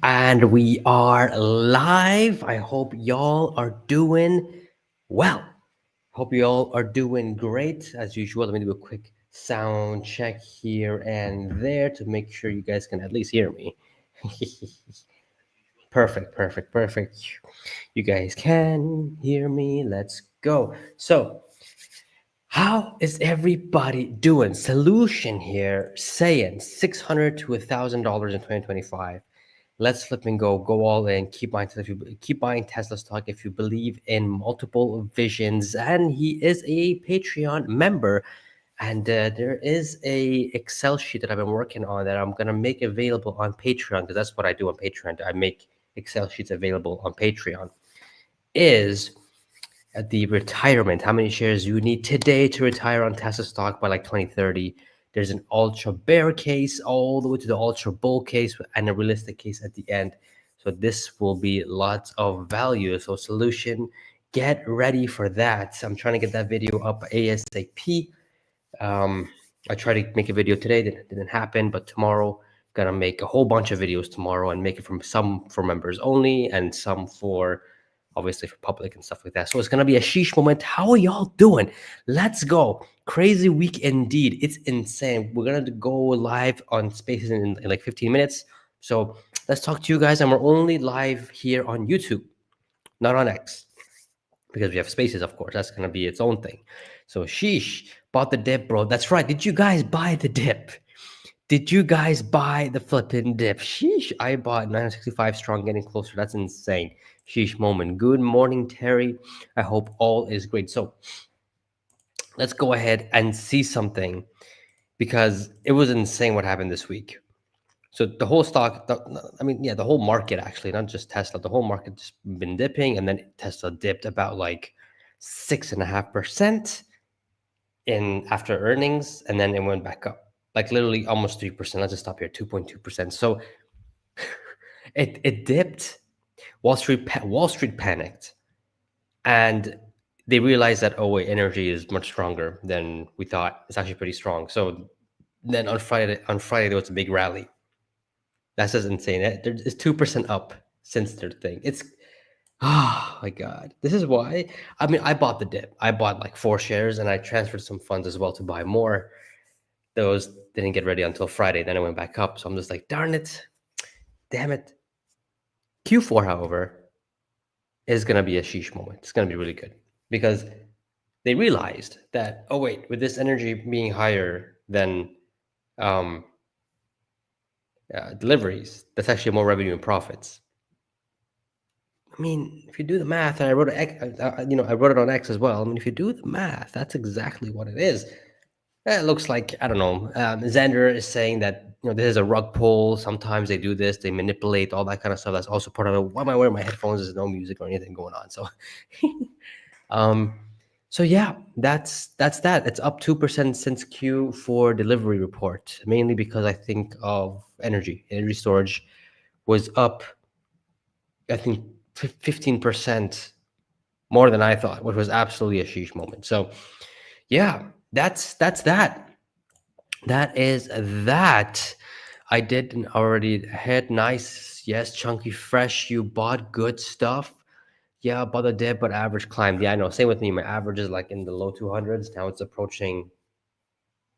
And we are live. I hope y'all are doing well. Hope y'all are doing great. As usual, let me do a quick sound check here and there to make sure you guys can at least hear me. Perfect, perfect, perfect. You guys can hear me. Let's go. So, how is everybody doing? Solution here saying $600 to $1,000 in 2025. Let's flip and go all in. Keep buying Tesla. If you keep buying Tesla stock if you believe in multiple visions. And he is a Patreon member. And there is a Excel sheet that I've been working on that I'm gonna make available on Patreon because that's what I do on Patreon. I make Excel sheets available on Patreon. Is the retirement, how many shares you need today to retire on Tesla stock by like 2030. There's an ultra bear case all the way to the ultra bull case and a realistic case at the end. So this will be lots of value. So solution, get ready for that. I'm trying to get that video up ASAP. Um, I tried to make a video today, that didn't happen, but tomorrow gonna make a whole bunch of videos tomorrow and make it from some for members only and some for obviously for public and stuff like that. So it's gonna be a sheesh moment. How are y'all doing? Let's go. Crazy week indeed. It's insane. We're gonna go live on Spaces in like 15 minutes. So let's talk to you guys. And we're only live here on YouTube, not on X, because we have Spaces, of course. That's gonna be its own thing. So sheesh, bought the dip, bro. That's right. Did you guys buy the dip? Did you guys buy the flipping dip? Sheesh, I bought 965 strong, getting closer. That's insane. Sheesh moment. Good morning, Terry. I hope all is great. So let's go ahead and see something because it was insane what happened this week. So the whole stock, the whole market actually, not just Tesla, the whole market just been dipping, and then Tesla dipped about like 6.5% in after earnings, and then it went back up like literally almost 3%. Let's just stop here, 2.2%. So it dipped. Wall Street panicked, and they realized that, oh wait, energy is much stronger than we thought. It's actually pretty strong. So then on Friday there was a big rally. That's just insane. It's 2% up since their thing. It's oh my god. This is why. I mean, I bought the dip. I bought like 4 shares, and I transferred some funds as well to buy more. Those didn't get ready until Friday. Then it went back up. So I'm just like, darn it, damn it. Q4, however, is gonna be a sheesh moment. It's gonna be really good because they realized that, oh wait, with this energy being higher than um, deliveries, that's actually more revenue and profits. I mean, if you do the math, and I wrote it, I wrote it on X as well. I mean, if you do the math, that's exactly what it is. It looks like, I don't know. Xander is saying that this is a rug pull. Sometimes they do this, they manipulate all that kind of stuff. That's also part of it. Why am I wearing my headphones? There's no music or anything going on. So, um, so yeah, that's that. It's up 2% since Q4 delivery report, mainly because I think of energy storage was up. I think 15% more than I thought, which was absolutely a sheesh moment. So yeah, that's that. That is that. I did already hit nice. Yes, chunky fresh. You bought good stuff. Yeah, bought a dip, but average climbed. Yeah, I know. Same with me. My average is like in the low 200s. Now it's approaching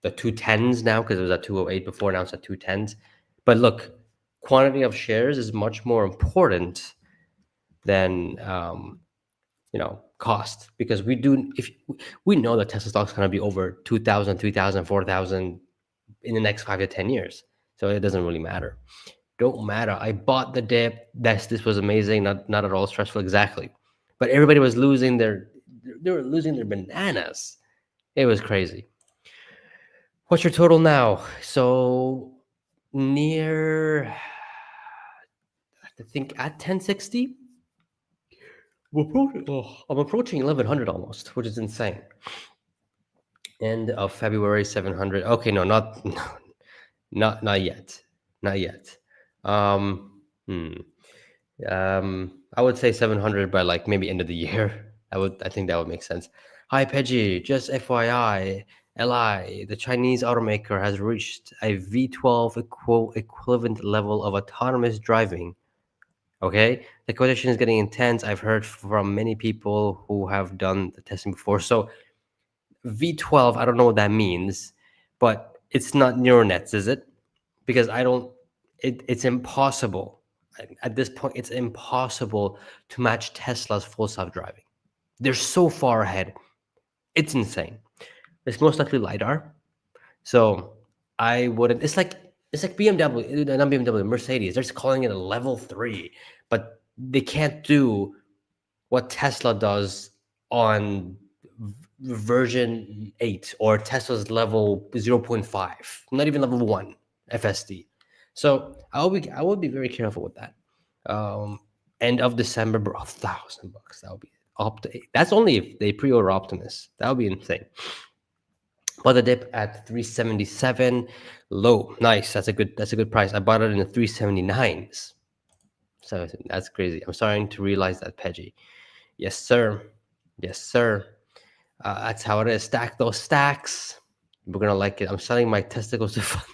the 210s now because it was at 208 before. Now it's at 210s. But look, quantity of shares is much more important than cost, because if we know that Tesla stock is going to be over 2,000, 3,000, 4,000 in the next 5 to 10 years. So it doesn't really matter. Don't matter. I bought the dip. This was amazing. Not at all stressful. Exactly. But everybody was losing they were losing their bananas. It was crazy. What's your total now? So near, I think at 1060. I'm approaching 1100 almost, which is insane. End of February, 700. Okay, no, not yet, not yet. Um, hmm. I would say 700 by like maybe end of the year. I think that would make sense. Hi, Pejjy. Just FYI, LI, the Chinese automaker has reached a V12 equivalent level of autonomous driving Okay, the competition is getting intense. I've heard from many people who have done the testing before. So V12, I don't know what that means, but it's not neural nets, is it? Because I don't. It's impossible at this point. It's impossible to match Tesla's full self driving. They're so far ahead. It's insane. It's most likely lidar. So I wouldn't. It's like BMW, not BMW, Mercedes. They're just calling it a level 3, but they can't do what Tesla does on version 8 or Tesla's level 0.5, not even level 1 FSD. So I would be very careful with that. Um, End of December, bro, $1,000. That would be that's only if they pre-order Optimus. That would be insane. Bought the dip at 377, low. Nice. That's a good price. I bought it in the 379s. So that's crazy. I'm starting to realize that, Pejjy. Yes, sir. Yes, sir. That's how it is. Stack those stacks. We're gonna like it. I'm selling my testicles to fund.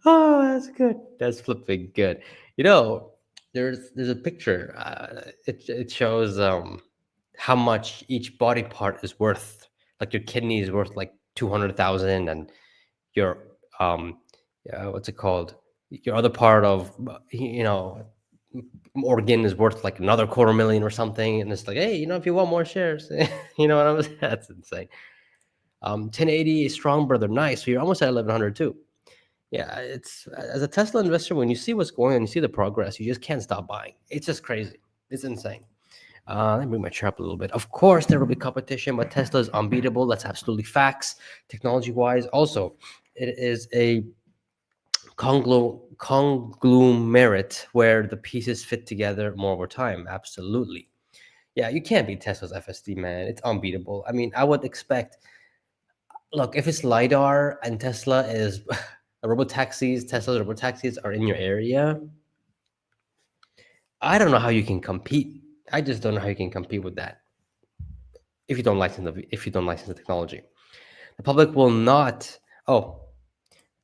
Oh, that's good. That's flipping good. You know, there's a picture. It shows how much each body part is worth. Like your kidney is worth like 200,000, and your what's it called? Your other part of organ is worth like another quarter million or something, and it's like, hey, if you want more shares, you know what I'm saying? That's insane. 1080 strong brother, nice. So you're almost at 1100 too. Yeah, it's as a Tesla investor, when you see what's going on, you see the progress, you just can't stop buying. It's just crazy. It's insane. Let me bring my chair up a little bit. Of course, there will be competition, but Tesla is unbeatable. That's absolutely facts. Technology-wise, also, it is a conglomerate where the pieces fit together more over time. Absolutely. Yeah, you can't beat Tesla's FSD, man. It's unbeatable. I mean, I would expect, look, if it's LiDAR and Tesla is Tesla's robotaxis are in your area, I don't know how you can compete. I just don't know how you can compete with that if you don't license the technology. The public will not. Oh,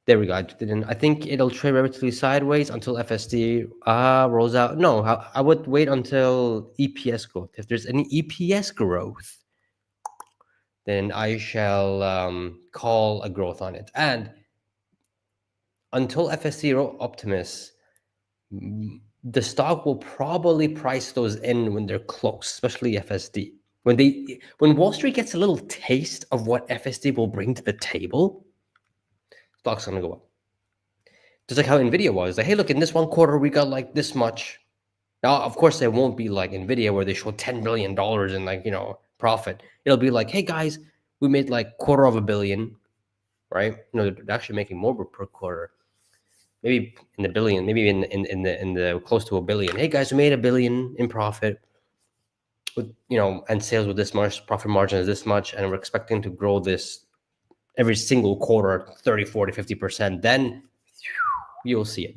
there we go. I think it'll trade relatively sideways until FSD rolls out. No, I would wait until EPS growth. If there's any EPS growth, then I shall call a growth on it. And until FSD Optimus, the stock will probably price those in when they're close, especially FSD. When Wall Street gets a little taste of what FSD will bring to the table, stock's gonna go up. Just like how Nvidia was. Like, hey, look, in this one quarter we got like this much. Now, of course, it won't be like Nvidia where they show $10 billion in profit. It'll be like, hey guys, we made like $250 million, right? They're actually making more per quarter. Maybe in the billion, maybe in the close to $1 billion. Hey guys, we made $1 billion in profit with and sales with this much, profit margin is this much, and we're expecting to grow this every single quarter 30, 40, 50%. Then you'll see it.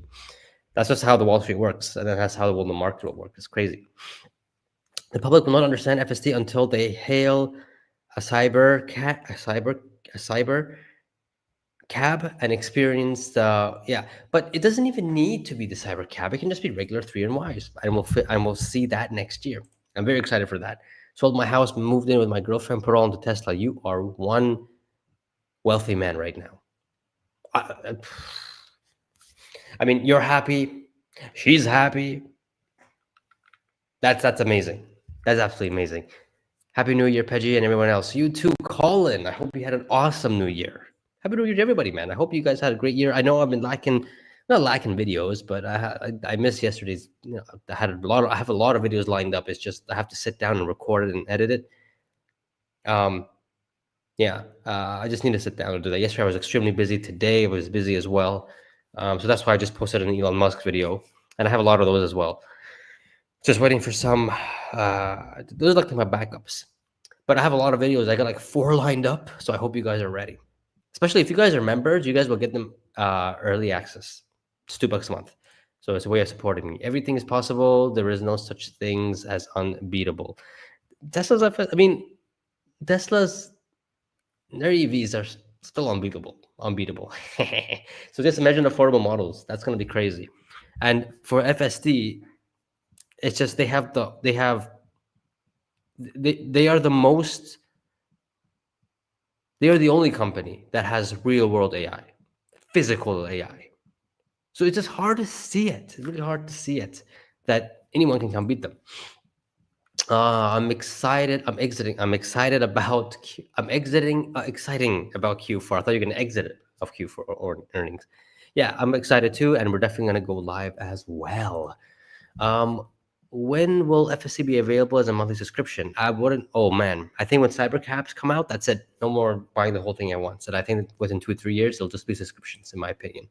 That's just how the Wall Street works, and that's how the market will work. It's crazy. The public will not understand FSD until they hail a cyber cab and experience but it doesn't even need to be the cyber cab. It can just be regular 3 and Ys, and we'll see that next year. I'm very excited for that. Sold my house, moved in with my girlfriend, put all into Tesla. You are one wealthy man right now. I mean, you're happy, she's happy. That's amazing. That's absolutely amazing. Happy New Year, Pejjy, and everyone else. You too, Colin. I hope you had an awesome New Year. Happy New Year to everybody, man. I hope you guys had a great year. I know I've been not lacking videos, but I missed yesterday's. I have a lot of videos lined up. It's just I have to sit down and record it and edit it. I just need to sit down and do that. Yesterday I was extremely busy. Today I was busy as well. So that's why I just posted an Elon Musk video, and I have a lot of those as well. Just waiting for some. Those are like my backups. But I have a lot of videos. I got like 4 lined up, so I hope you guys are ready. Especially if you guys are members, you guys will get them early access. It's $2 a month, so it's a way of supporting me. Everything is possible. There is no such things as unbeatable. Tesla's their EVs are still unbeatable. So just imagine affordable models. That's going to be crazy. And for FSD, it's just they are the most they are the only company that has real world AI, physical AI. So it's just hard to see it. It's really hard to see it that anyone can come beat them. I'm excited. I'm exiting. I'm excited about. I'm exiting. Exciting about Q4. I thought you were gonna exit it of Q4 or earnings. Yeah, I'm excited too, and we're definitely gonna go live as well. Um, when will FSC be available as a monthly subscription? I wouldn't. Oh man, I think when Cybercaps come out, that's it. No more buying the whole thing at once. And I think within 2 3 years, it'll just be subscriptions, in my opinion.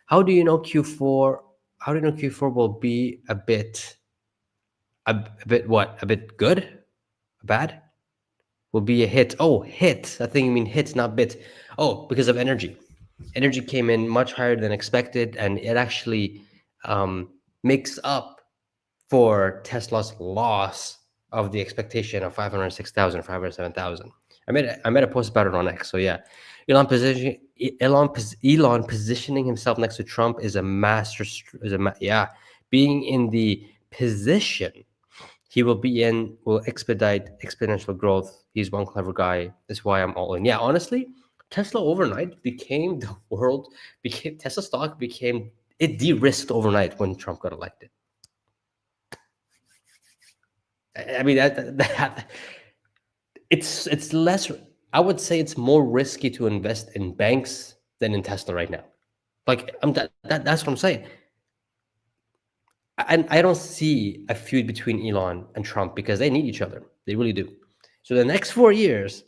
How do you know Q4? How do you know Q4 will be a bit what? A bit good? Bad? Will be a hit. Oh, hit. I think you mean hit, not bit. Oh, because of energy. Energy came in much higher than expected, and it actually makes up for Tesla's loss of the expectation of 506,000, 507,000. I made a post about it on X. So yeah, Elon positioning himself next to Trump is a yeah, being in the position he will be in will expedite exponential growth. He's one clever guy. That's why I'm all in. Yeah, honestly, Tesla overnight became the world became Tesla stock became it de-risked overnight when Trump got elected. I mean that it's less. I would say it's more risky to invest in banks than in Tesla right now. Like that's what I'm saying. And I don't see a feud between Elon and Trump because they need each other. They really do. So the next 4 years,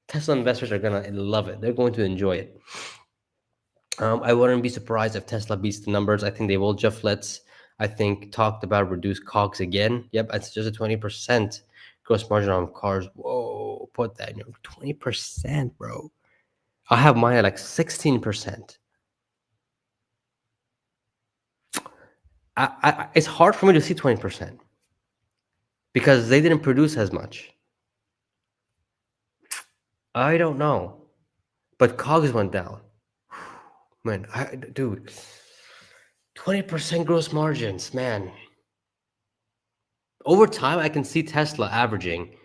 Tesla investors are gonna love it. They're going to enjoy it. I wouldn't be surprised if Tesla beats the numbers. I think they will. Jeff Let's, I think, talked about reduced COGS again. Yep, it's just a 20% gross margin on cars. Whoa, put that in your 20%, bro. I have mine at like 16%. It's hard for me to see 20% because they didn't produce as much. I don't know, but COGS went down. Man, dude, 20% gross margins, man. Over time, I can see Tesla averaging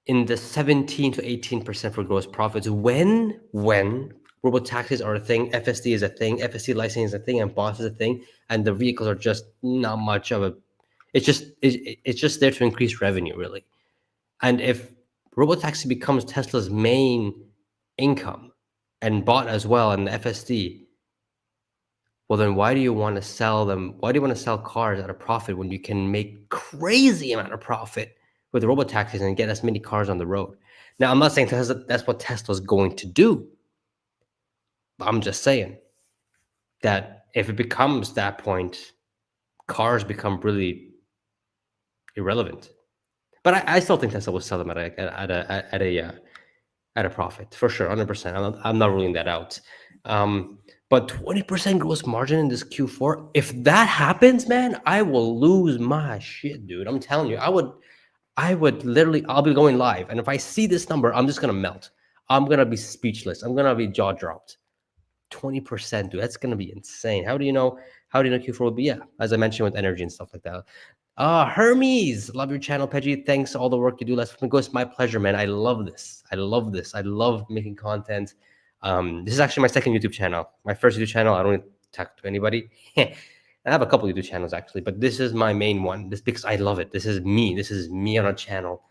in the 17 to 18% for gross profits when robotaxis are a thing, FSD is a thing, FSD licensing is a thing, and boss is a thing, and the vehicles are just not much of a. It's just there to increase revenue, really. And if robotaxi becomes Tesla's main income and bought as well, and the FSD, well, then why do you want to sell them? Why do you want to sell cars at a profit when you can make crazy amount of profit with robotaxis and get as many cars on the road? Now, I'm not saying that's what Tesla's going to do. But I'm just saying that if it becomes that point, cars become really irrelevant. But I still think Tesla will sell them at a profit for sure, 100%. I'm not ruling that out. But 20% gross margin in this Q4, if that happens, man, I will lose my shit, dude. I'm telling you, I would literally, I'll be going live, and if I see this number, I'm just gonna melt. I'm gonna be speechless. I'm gonna be jaw dropped. 20%, dude. That's gonna be insane. How do you know? How do you know Q4 will be? Yeah, as I mentioned with energy and stuff like that. Hermes, love your channel, Pejjy. Thanks for all the work you do. Let's go. It's my pleasure, man. I love this. I love this. I love making content. This is actually my second YouTube channel. My first YouTube channel, I don't talk to anybody. I have a couple YouTube channels actually, but this is my main one. This because I love it. This is me. This is me on a channel.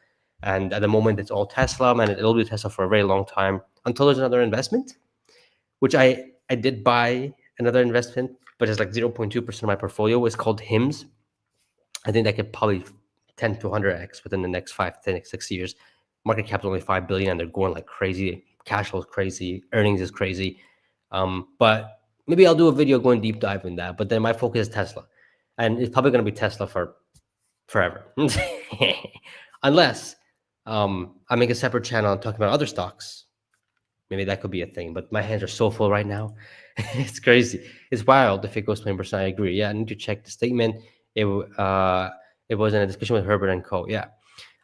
And at the moment, it's all Tesla, man. It'll be Tesla for a very long time until there's another investment, which I did buy another investment, but it's like 0.2% of my portfolio. It's called HIMS. I think that could probably 10 to 100x within the next 5, 10, 6 years. Market cap is only 5 billion, and they're going like crazy. Cash flow is crazy. Earnings is crazy. But maybe I'll do a video going deep dive in that. But then my focus is Tesla, and it's probably going to be Tesla for forever, unless I make a separate channel talking about other stocks. Maybe that could be a thing, but my hands are so full right now. It's crazy. It's wild if it goes 20%. I agree. Yeah, I need to check the statement. It was in a discussion with Herbert and Co. Yeah,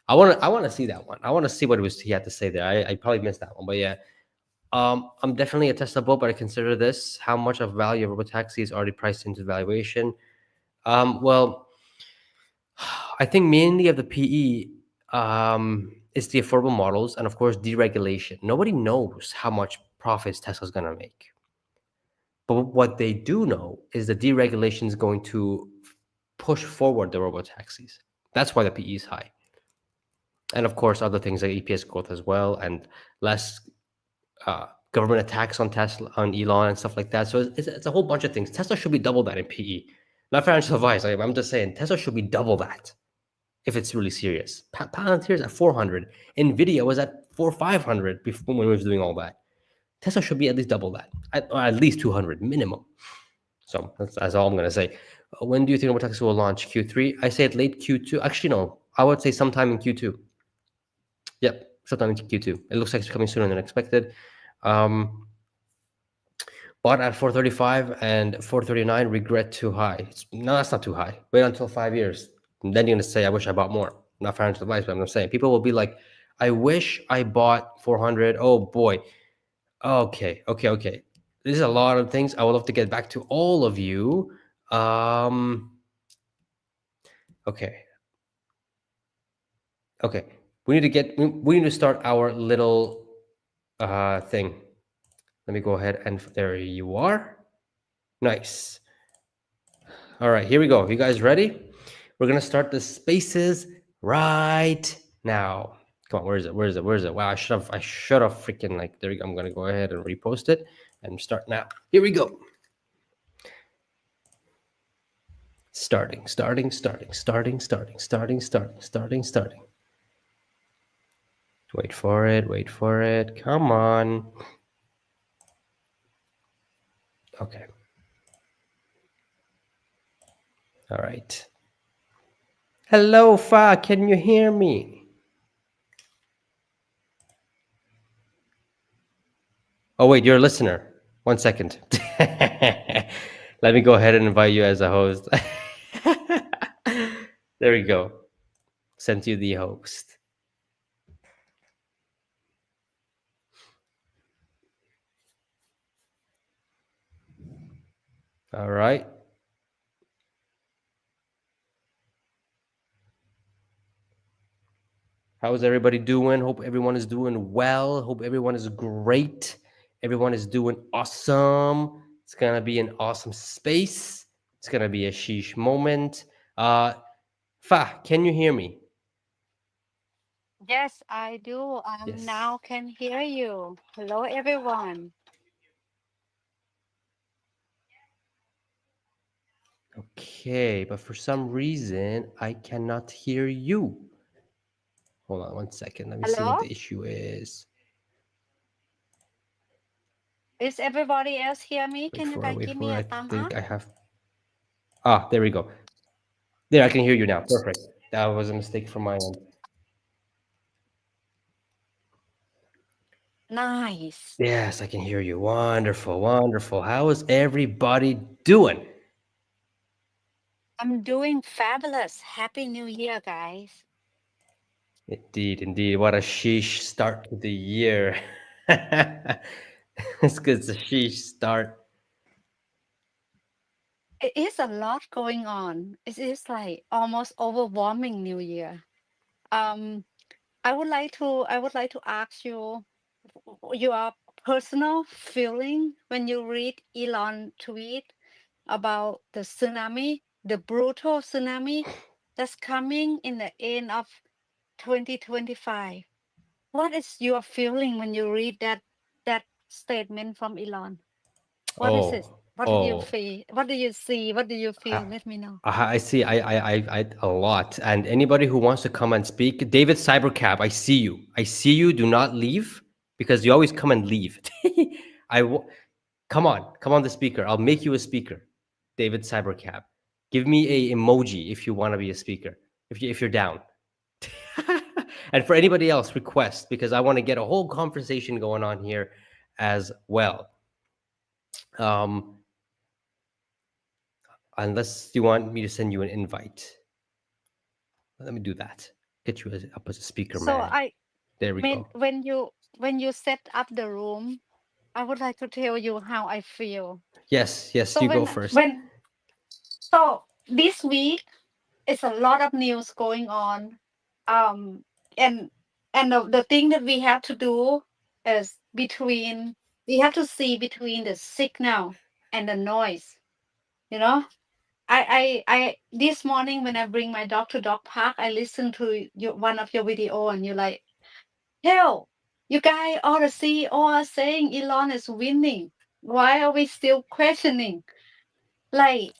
I want to see that one. I want to see what he had to say there. I probably missed that one, but yeah, I'm definitely a Tesla bull, but I consider this how much of value of robotaxi is already priced into valuation. Well, I think mainly of the PE is the affordable models and of course deregulation. Nobody knows how much profits Tesla's gonna make. But what they do know is the deregulation is going to push forward the robo taxis. That's why the PE is high. And of course, other things like EPS growth as well, and less government attacks on Tesla, on Elon, and stuff like that. So it's a whole bunch of things. Tesla should be double that in PE. Not financial advice. I'm just saying Tesla should be double that if it's really serious. Palantir's at 400. Nvidia was at 500 before when we was doing all that. Tesla should be at least double that, at least 200 minimum. So that's all I'm gonna say. When do you think Robotics will launch? Q3? I say it late Q2. Actually, no. I would say sometime in Q2. Yep, sometime in Q2. It looks like it's coming sooner than expected. Um, Bought at 435 and 439. Regret too high. No, that's not too high. Wait until 5 years. And then you're gonna say, I wish I bought more. Not financial advice, but I'm saying people will be like, I wish I bought 400. Oh boy. Okay, okay, okay. This is a lot of things. I would love to get back to all of you. Okay, okay. We need to start our little thing. Let me go ahead and there you are. Nice. All right, here we go. You guys ready? We're gonna start the spaces right now. Come on, where is it? Where is it? Where is it? Wow, I should have freaking like there we go. I'm gonna go ahead and repost it and start now. Here we go. Starting. Wait for it, wait for it. Come on. Okay. All right. Hello, Fa, can you hear me? Oh, wait, you're a listener. 1 second. Let me go ahead and invite you as a host. There we go. Sent you the host. All right. How's everybody doing? Hope everyone is doing well. Hope everyone is great. Everyone is doing awesome. It's gonna be an awesome space. It's gonna be a sheesh moment. Fa, can you hear me? Yes, I do. Yes. Now can hear you. Hello, everyone. Okay, but for some reason I cannot hear you. Hold on 1 second. Let me see what Hello? the issue is. Is everybody else hear me? Wait Can you for it. guys Wait give for me it. a I thumb think up? I have. Ah, there we go. There, I can hear you now. Perfect. That was a mistake from my end. Nice. Yes, I can hear you. Wonderful, wonderful. How is everybody doing? I'm doing fabulous. Happy New Year, guys. Indeed, indeed. What a sheesh start to the year. It's good. It's a sheesh start. It is a lot going on. It is like almost overwhelming New Year. Um, I would like to ask you your personal feeling when you read Elon tweet about the tsunami, the brutal tsunami that's coming in the end of 2025. What is your feeling when you read that statement from Elon? What is it? Oh, What do you oh. feel? What do you see? What do you I, feel? Let me know. I see. I a lot. And anybody who wants to come and speak, David Cybercab, I see you. I see you. Do not leave because you always come and leave. I w- come on the speaker. I'll make you a speaker. David Cybercab. Give me a emoji if you want to be a speaker. If you're down. And for anybody else, request because I want to get a whole conversation going on here as well. Um, unless you want me to send you an invite. Let me do that. Get you up as a speaker, So man. I There we mean go. when you set up the room, I would like to tell you how I feel. Yes, yes, So you go when first. when so this week it's a lot of news going on. Um, and the thing that we have to do is between we have to see between the signal and the noise. You know, I this morning when I bring my dog to dog park, I listened to one of your video, and you're like, hell, you guys, all the CEO are saying Elon is winning. Why are we still questioning? Like,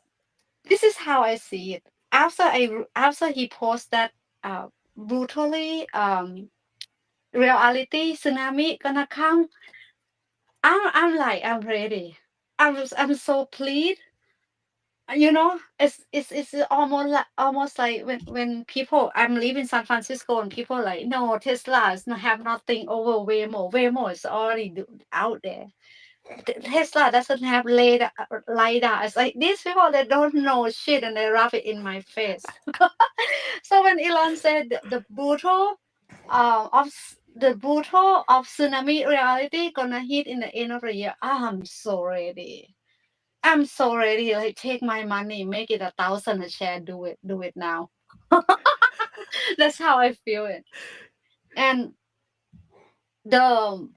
this is how I see it. After he posted that brutally reality tsunami gonna come, I'm like I'm ready. I'm so pleased. It's almost like when people I'm living San Francisco and people like no Tesla is not have nothing over Waymo. Waymo is already out there. Tesla doesn't have lidar. It's like these people that don't know shit and they rub it in my face. So when Elon said the brutal of tsunami reality gonna hit in the end of the year, I'm so ready. I'm so ready. Like take my money, make it 1,000 a share. Do it now. That's how I feel it. And the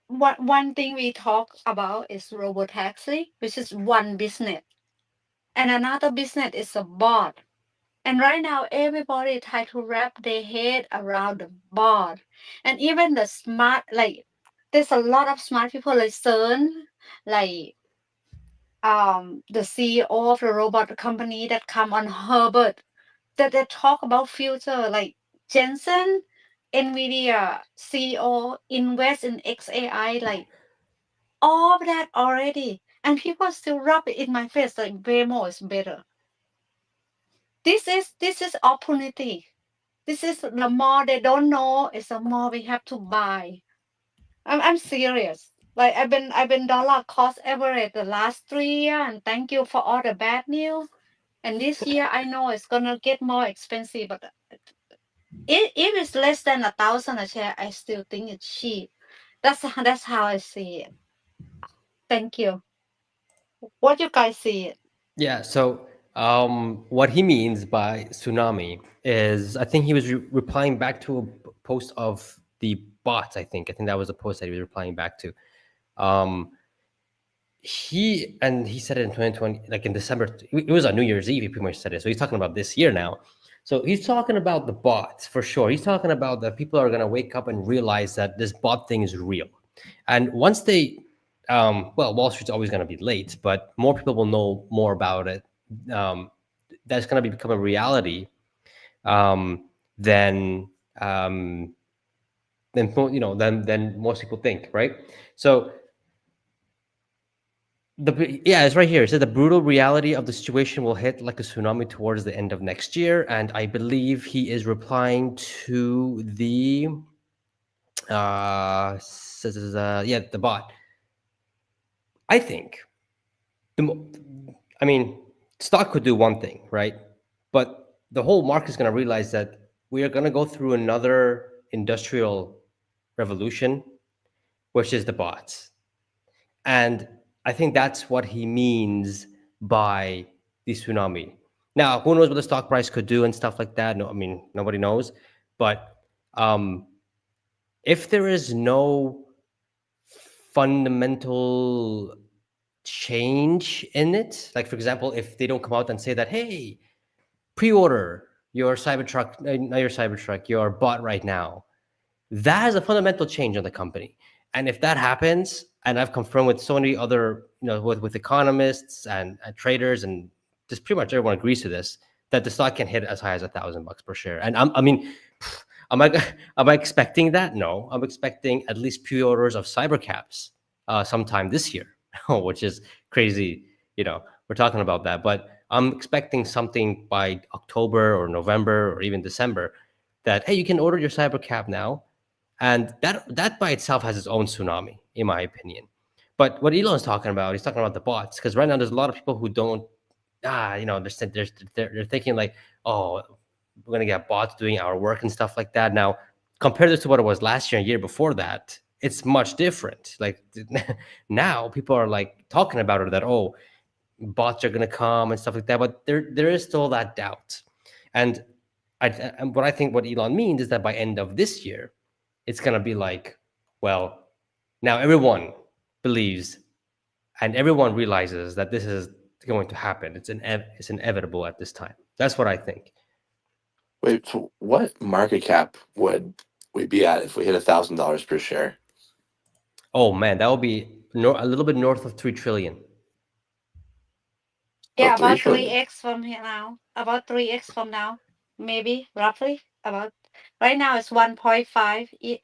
one thing we talk about is robotaxi, which is one business, and another business is a bot. And right now, everybody try to wrap their head around the bot, and even the smart there's a lot of smart people like CERN, like the CEO of the robot company that come on Herbert that they talk about future like Jensen, Nvidia CEO invest in XAI, like all of that already, and people still rub it in my face like Waymo is better. This is opportunity. This is the more they don't know, is the more we have to buy. I'm serious. Like I've been dollar cost average the last 3 years, and thank you for all the bad news. And this year I know it's gonna get more expensive, but if it's less than 1,000 a share, I still think it's cheap. That's how I see it. Thank you. What you guys see it? Yeah. So, what he means by tsunami is, I think he was replying back to a post of the bots. I think that was a post that he was replying back to. Um, he said it in 2020, like in December. It was on New Year's Eve. He pretty much said it. So he's talking about this year now. So he's talking about the bots for sure. He's talking about that people are gonna wake up and realize that this bot thing is real, and once they, well, Wall Street's always gonna be late, but more people will know more about it. Um, that's gonna become a reality. Um, than um, than most people think, right? So yeah, it's right here. It said the brutal reality of the situation will hit like a tsunami towards the end of next year, and I believe he is replying to the yeah, the bot. I think the mo- I mean, stock could do one thing, right? But the whole market is going to realize that we are going to go through another industrial revolution, which is the bots. And I think that's what he means by the tsunami. Now, who knows what the stock price could do and stuff like that? No, I mean, nobody knows. But um, if there is no fundamental change in it, like for example, if they don't come out and say that, hey, pre-order your Cybertruck, not your Cybertruck, your bot right now, that is a fundamental change on the company. And if that happens, and I've confirmed with so many other, with economists and traders, and just pretty much everyone agrees to this, that the stock can hit as high as $1,000 per share. And I mean, am I am I expecting that? No, I'm expecting at least pre-orders of cybercaps sometime this year, which is crazy. We're talking about that, but I'm expecting something by October or November or even December, that hey, you can order your cybercap now, and that by itself has its own tsunami, in my opinion. But what Elon's talking about, he's talking about the bots, because right now there's a lot of people who don't, they're thinking like, oh, we're gonna get bots doing our work and stuff like that. Now, compared this to what it was last year and year before that, it's much different. Like now, people are like talking about it, that, oh, bots are going to come and stuff like that. But there is still that doubt. And and what I think what Elon means is that by end of this year, it's going to be like, well, now everyone believes and everyone realizes that this is going to happen. It's inevitable at this time. That's what I think. Wait, so what market cap would we be at if we hit $1,000 per share? Oh man, that would be a little bit north of 3 trillion. Yeah, About three about trillion. 3x from here now. About 3x from now. Maybe, roughly. About right now it's 1.5.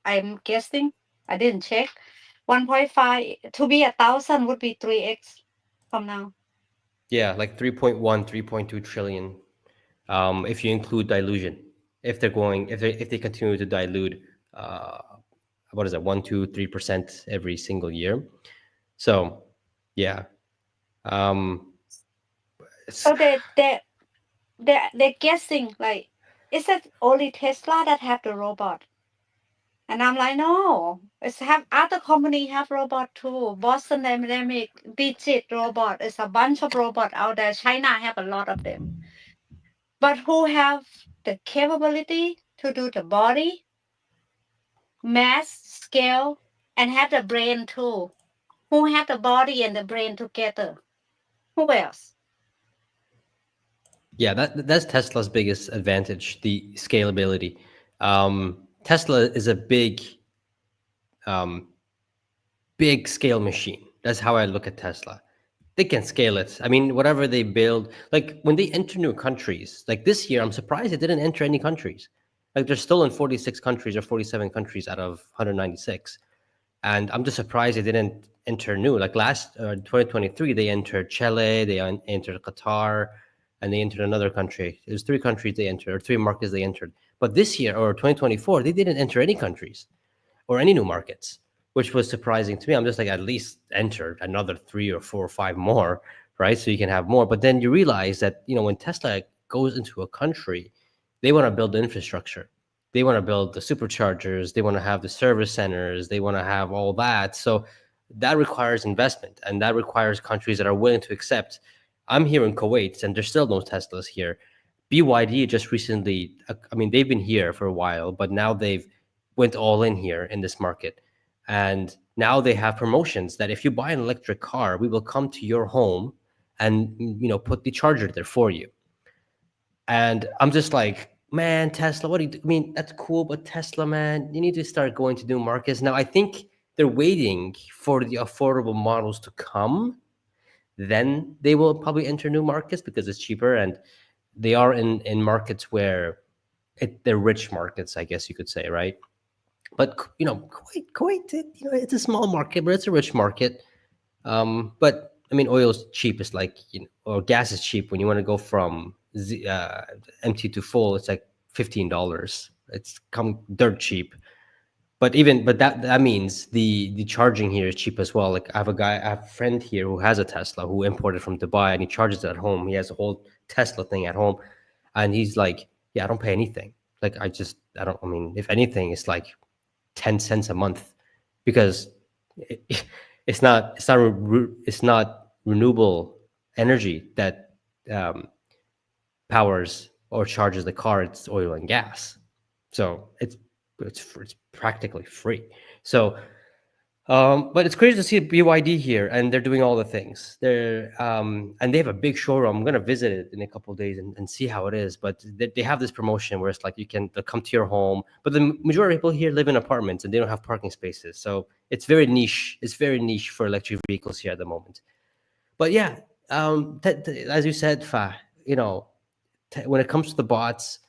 I'm guessing. I didn't check. 1.5 to be 1,000 would be 3x from now. Yeah, like 3.1, 3.2 trillion. If you include dilution, if they continue to dilute, uh, what is it, 1, 2, 3% every single year. So, yeah, um, it's, So they're guessing like, is it only Tesla that have the robot? And I'm like, no, it's have other company have robot too. Boston Dynamic, Digit robot. It's a bunch of robot out there. China have a lot of them. But who have the capability to do the body, mass, scale, and have the brain too? Who have the body and the brain together? Who else? yeah, that's Tesla's biggest advantage, the scalability. Tesla is a um, big scale machine. That's how I look at Tesla. They can scale it. I mean, whatever they build, like when they enter new countries, like this year, I'm surprised they didn't enter any countries. Like they're still in 46 countries or 47 countries out of 196. And I'm just surprised they didn't enter new. Like last 2023, they entered Chile, they entered Qatar, and they entered another country. It was three countries they entered, or three markets they entered. But this year, or 2024, they didn't enter any countries or any new markets, which was surprising to me. I'm just like, at least enter another 3 or 4 or 5 more, right? So you can have more. But then you realize that, when Tesla goes into a country, they want to build the infrastructure. They want to build the superchargers. They want to have the service centers. They want to have all that. So that requires investment, and that requires countries that are willing to accept. I'm here in Kuwait, and there's still no Teslas here. BYD just recently, I mean, they've been here for a while, but now they've went all in here in this market. And now they have promotions that if you buy an electric car, we will come to your home and put the charger there for you. And I'm just like, man, Tesla, what do you do? I mean, that's cool, but Tesla, man, you need to start going to new markets. Now, I think they're waiting for the affordable models to come. Then they will probably enter new markets because it's cheaper, and they are in markets where they're rich markets, I guess you could say, right? But Kuwait, it's a small market, but it's a rich market. But I mean, oil is cheap. It's like, or gas is cheap when you want to go from empty to full. It's like $15. It's come dirt cheap. But that means the charging here is cheap as well. Like I have a friend here who has a Tesla who imported from Dubai, and he charges it at home. He has a whole Tesla thing at home, and he's like, yeah, I don't pay anything. Like I don't. I mean, if anything, it's like 10 cents a month, because it, it's not renewable energy that um, powers or charges the car. It's oil and gas, so it's practically free. So but it's crazy to see BYD here, and they're doing all the things. And they have a big showroom. I'm gonna visit it in a couple of days and see how it is. But they have this promotion where it's like they'll come to your home. But the majority of people here live in apartments and they don't have parking spaces, so it's very niche. It's very niche for electric vehicles here at the moment. But yeah, as you said, Fa, when it comes to the bots,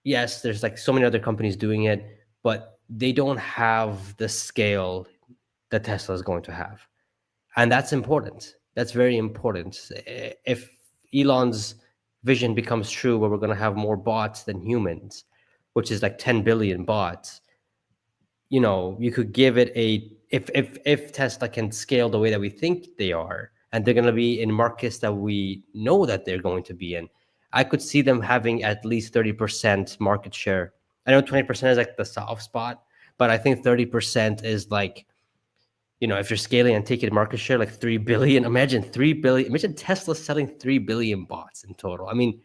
yes, there's like so many other companies doing it, but they don't have the scale that Tesla is going to have. And that's important. That's very important. If Elon's vision becomes true, where we're going to have more bots than humans, which is like 10 billion bots, you could give it if Tesla can scale the way that we think they are, and they're going to be in markets that we know that they're going to be in, I could see them having at least 30% market share. I know 20% is like the soft spot, but I think 30% is like if you're scaling and taking market share like 3 billion, imagine 3 billion, imagine Tesla selling 3 billion bots in total. I mean,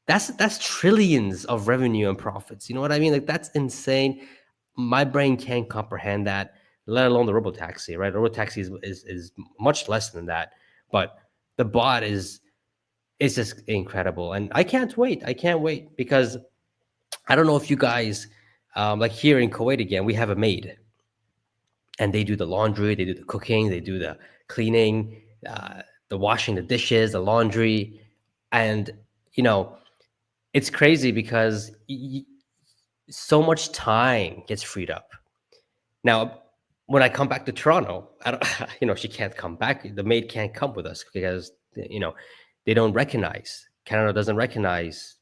that's trillions of revenue and profits. You know what I mean? Like that's insane. My brain can't comprehend that, let alone the robotaxi, right? Robotaxi is much less than that. But the bot is just incredible. And I can't wait. I can't wait because I don't know if you guys like here in Kuwait again, we have a maid and they do the laundry, they do the cooking, they do the cleaning, the washing the dishes, the laundry. And, you know, it's crazy because so much time gets freed up. Now, when I come back to Toronto, I don't, she can't come back. The maid can't come with us because, they don't recognize, Canada doesn't recognize,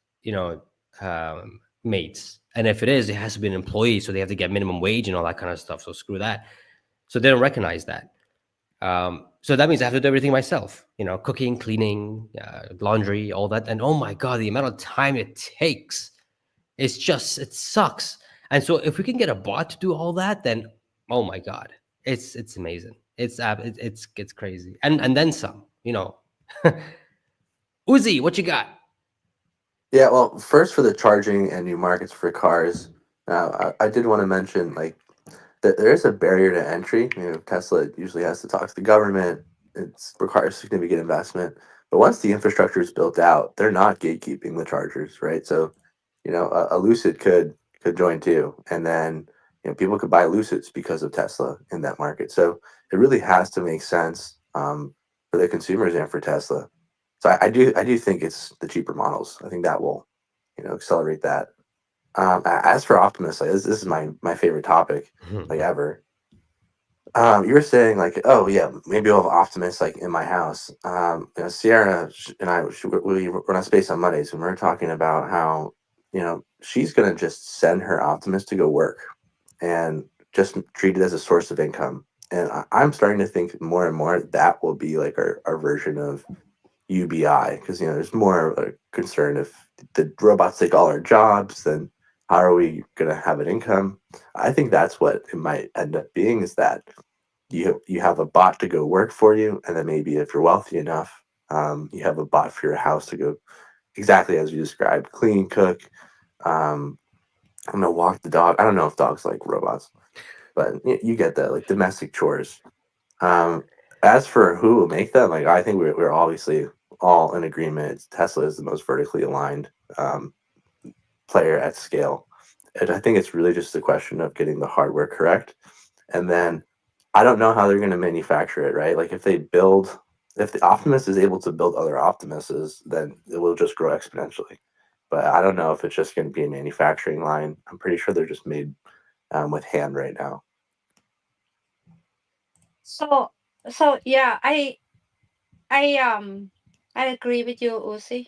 maids. And if it is, it has to be an employee. So they have to get minimum wage and all that kind of stuff. So screw that. So they don't recognize that. So that means I have to do everything myself, cooking, cleaning, laundry, all that. And oh my God, the amount of time it takes, it sucks. And so if we can get a bot to do all that, then oh my God, it's amazing. It's crazy. And then some, Uzi, what you got? Yeah, well, first for the charging and new markets for cars. Now, I did want to mention like that there is a barrier to entry. Tesla usually has to talk to the government. It requires significant investment. But once the infrastructure is built out, they're not gatekeeping the chargers, right? So, a Lucid could join too, and then people could buy Lucids because of Tesla in that market. So it really has to make sense for the consumers and for Tesla. So I do think it's the cheaper models. I think that will accelerate that. As for Optimus, like this is my favorite topic like ever. You were saying like, oh yeah, maybe I'll have Optimus like in my house. Sierra and we were on Space on Mondays, and we are talking about how she's gonna just send her Optimus to go work and just treat it as a source of income. And I'm starting to think more and more that will be like our version of UBI, because there's more of a concern if the robots take all our jobs, then how are we going to have an income? I think that's what it might end up being, is that you have a bot to go work for you, and then maybe if you're wealthy enough, you have a bot for your house to go exactly as you described, clean, cook, um, I don't know, walk the dog. I don't know if dogs like robots, but you get that, like domestic chores. Um, as for who will make them, like I think we're obviously all in agreement. Tesla is the most vertically aligned um, player at scale, and I think it's really just a question of getting the hardware correct. And then I don't know how they're going to manufacture it, right? Like if the Optimus is able to build other Optimuses, then it will just grow exponentially. But I don't know if it's just going to be a manufacturing line. I'm pretty sure they're just made with hand right now. So so yeah, I I agree with you, Uzi,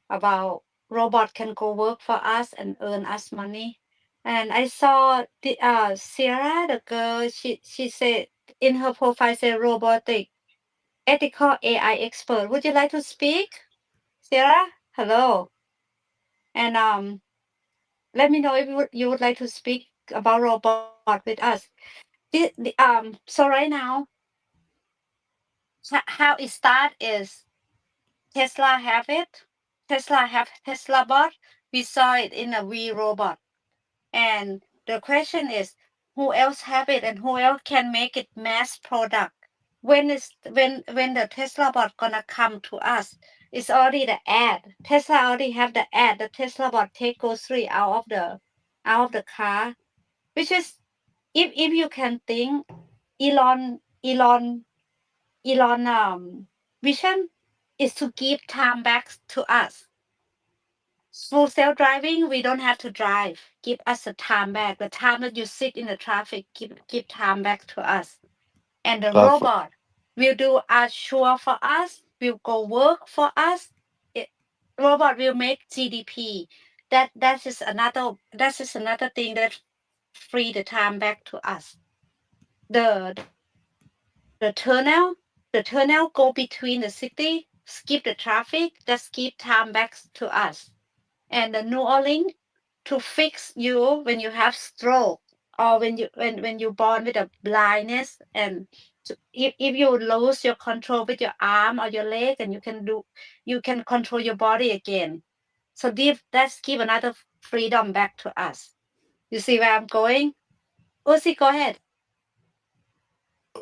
about robot can go work for us and earn us money. And I saw the Sierra, the girl, she said in her profile say robotic ethical AI expert. Would you like to speak, Sierra? Hello. And let me know if you would like to speak about robot with us. So right now, how it start is Tesla have it. Tesla have Tesla bot. We saw it in a V robot. And the question is, who else have it and who else can make it mass product? When the Tesla bot gonna come to us? It's already the ad. Tesla already have the ad. The Tesla bot take grocery out of the car, which is if you can think, Elon Elon Elon vision is to give time back to us. Full self driving, we don't have to drive. Give us the time back. The time that you sit in the traffic, give time back to us. And the Uh, for, robot will do our chore for us, will go work for us. It, robot will make GDP. That is another thing that free the time back to us. The tunnel go between the city, skip the traffic, just give time back to us. And the New Orleans to fix you when you have stroke. or when you born with a blindness, and if you lose your control with your arm or your leg, and you can control your body again. So that's give another freedom back to us. You see where I'm going? Uzi, go ahead.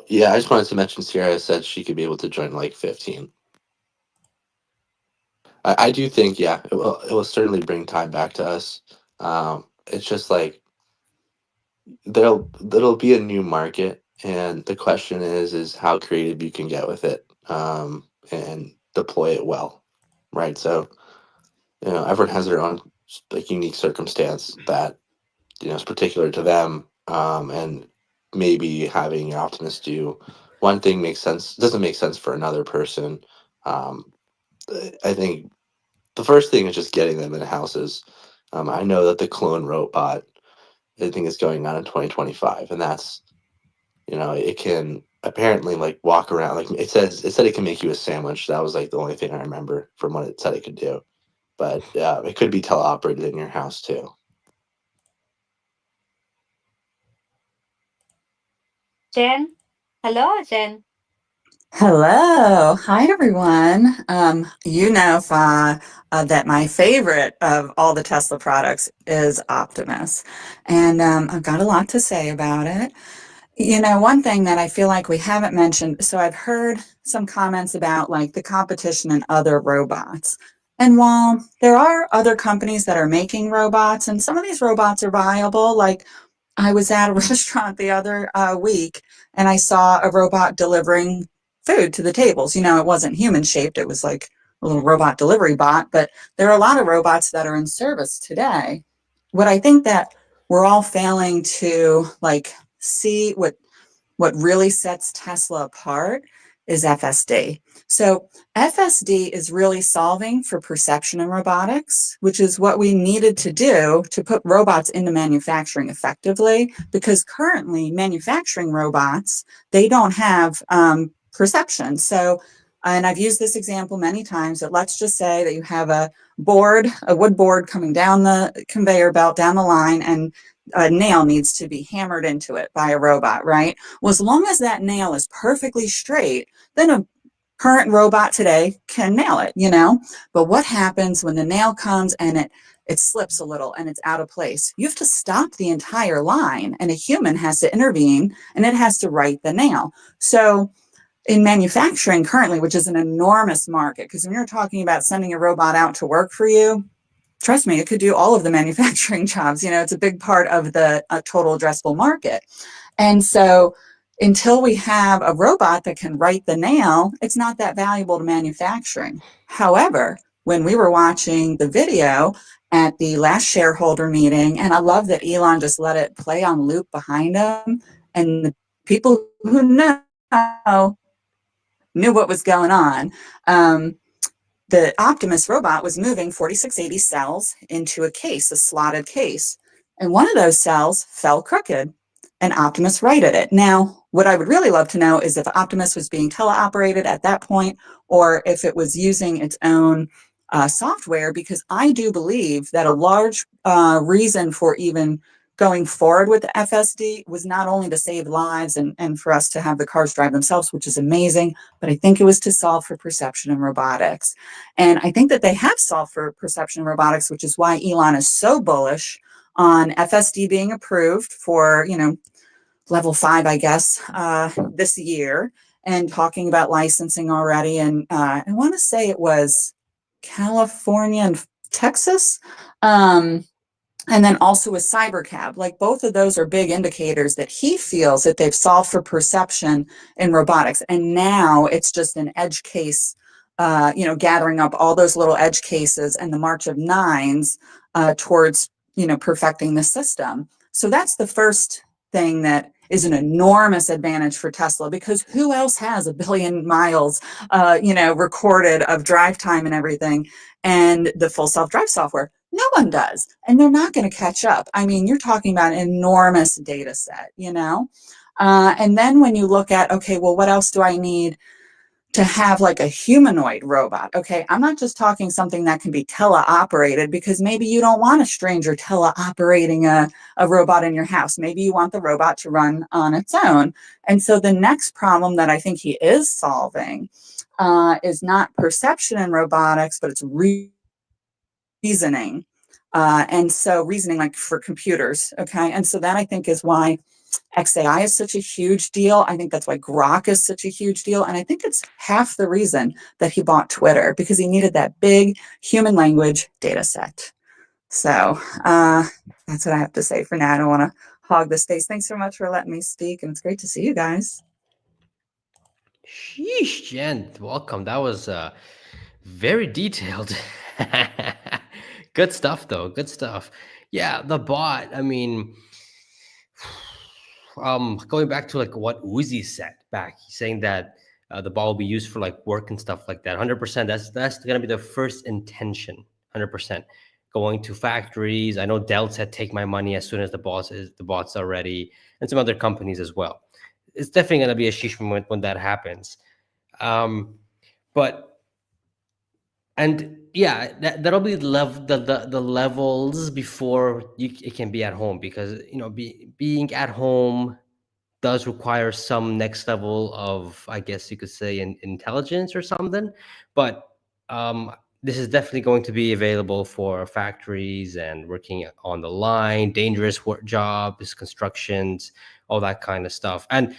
Yeah, I just wanted to mention Sierra said she could be able to join like 15. I do think, yeah, it will certainly bring time back to us. It's just like there'll be a new market, and the question is how creative you can get with it, and deploy it well, right? So everyone has their own like unique circumstance that is particular to them, and maybe having your optimist do one thing makes sense doesn't make sense for another person. um, I think the first thing is just getting them in houses. I know that the clone robot, I think, is going on in 2025, and that's it can apparently like walk around, like it said it can make you a sandwich. That was like the only thing I remember from what it said it could do, but it could be teleoperated in your house too. Jen, hello, Jen. Hello. Hi, everyone. That my favorite of all the Tesla products is Optimus. And I've got a lot to say about it. One thing that I feel like we haven't mentioned, so I've heard some comments about like the competition and other robots. And while there are other companies that are making robots, and some of these robots are viable, like I was at a restaurant the other week and I saw a robot delivering food to the tables. It wasn't human shaped, it was like a little robot delivery bot, but there are a lot of robots that are in service today. What I think that we're all failing to like see what really sets Tesla apart is FSD. So FSD is really solving for perception in robotics, which is what we needed to do to put robots into manufacturing effectively, because currently manufacturing robots, they don't have perception. So, and I've used this example many times, that let's just say that you have a wood board coming down the conveyor belt, down the line, and a nail needs to be hammered into it by a robot, right? Well, as long as that nail is perfectly straight, then a current robot today can nail it. But what happens when the nail comes and it slips a little and it's out of place? You have to stop the entire line, and a human has to intervene, and it has to right the nail. So in manufacturing currently, which is an enormous market, because when you're talking about sending a robot out to work for you, trust me, it could do all of the manufacturing jobs. It's a big part of the total addressable market. And so until we have a robot that can write the nail, it's not that valuable to manufacturing. However, when we were watching the video at the last shareholder meeting, and I love that Elon just let it play on loop behind him, and the people who know knew what was going on. The Optimus robot was moving 4680 cells into a case, a slotted case. And one of those cells fell crooked, and Optimus righted it. Now, what I would really love to know is if Optimus was being teleoperated at that point, or if it was using its own software, because I do believe that a large reason for even going forward with the FSD was not only to save lives and for us to have the cars drive themselves, which is amazing, but I think it was to solve for perception and robotics. And I think that they have solved for perception and robotics, which is why Elon is so bullish on FSD being approved for, level 5, I guess, this year, and talking about licensing already. And I want to say it was California and Texas. And then also with cybercab, like both of those are big indicators that he feels that they've solved for perception in robotics. And now it's just an edge case, gathering up all those little edge cases and the march of nines towards, perfecting the system. So that's the first thing that is an enormous advantage for Tesla, because who else has 1 billion miles, recorded of drive time and everything, and the full self-drive software? No one does, and they're not going to catch up. I mean, you're talking about an enormous data set, And then when you look at, okay, well, what else do I need to have like a humanoid robot. Okay, I'm not just talking something that can be teleoperated, because maybe you don't want a stranger teleoperating a robot in your house. Maybe you want the robot to run on its own. And so the next problem that I think he is solving is not perception in robotics, but it's reasoning. And so reasoning, like for computers. Okay, and so that I think is why XAI is such a huge deal. I think that's why Grok is such a huge deal. And I think it's half the reason that he bought Twitter, because he needed that big human language data set. So that's what I have to say for now. I don't want to hog the space. Thanks so much for letting me speak. And it's great to see you guys. Sheesh, Jen, welcome. That was very detailed. Good stuff, though. Good stuff. Yeah, the bot. I mean, going back to like what Uzi said back, saying that the ball will be used for like work and stuff like that. 100%. That's gonna be the first intention. 100%. Going to factories. I know Dell said take my money as soon as the bots are ready, and some other companies as well. It's definitely gonna be a sheesh when that happens. But and yeah, that'll be the levels before it can be at home, because being at home does require some next level of, I guess you could say, intelligence or something. But this is definitely going to be available for factories and working on the line, dangerous work jobs, constructions, all that kind of stuff. And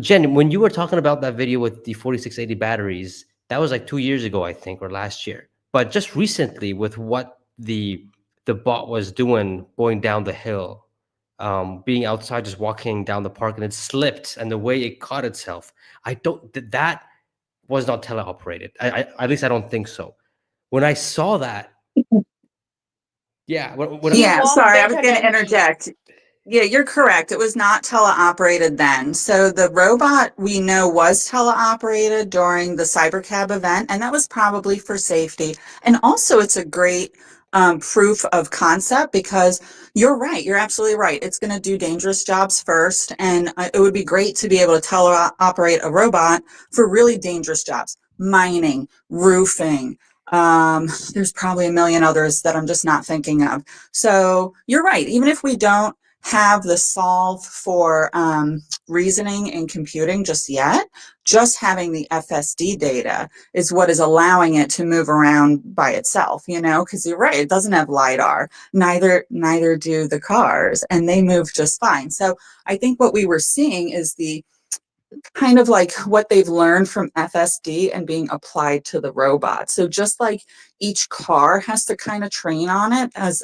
Jen, when you were talking about that video with the 4680 batteries, that was like 2 years ago, I think, or last year. But just recently, with what the bot was doing, going down the hill, being outside, just walking down the park, and it slipped, and the way it caught itself, that was not teleoperated. At least I don't think so. When I saw that, yeah, You Yeah, walk sorry, I was better going to than me. interject. Yeah, you're correct. It was not teleoperated then. So the robot we know was teleoperated during the Cybercab event, and that was probably for safety. And also, it's a great proof of concept, because you're right. You're absolutely right. It's going to do dangerous jobs first, and it would be great to be able to teleoperate a robot for really dangerous jobs, mining, roofing. There's probably a million others that I'm just not thinking of. So you're right. Even if we don't have the solve for reasoning and computing just yet, just having the FSD data is what is allowing it to move around by itself, because you're right, it doesn't have LiDAR, neither do the cars, and they move just fine. So I think what we were seeing is the kind of like what they've learned from FSD and being applied to the robot. So just like each car has to kind of train on it as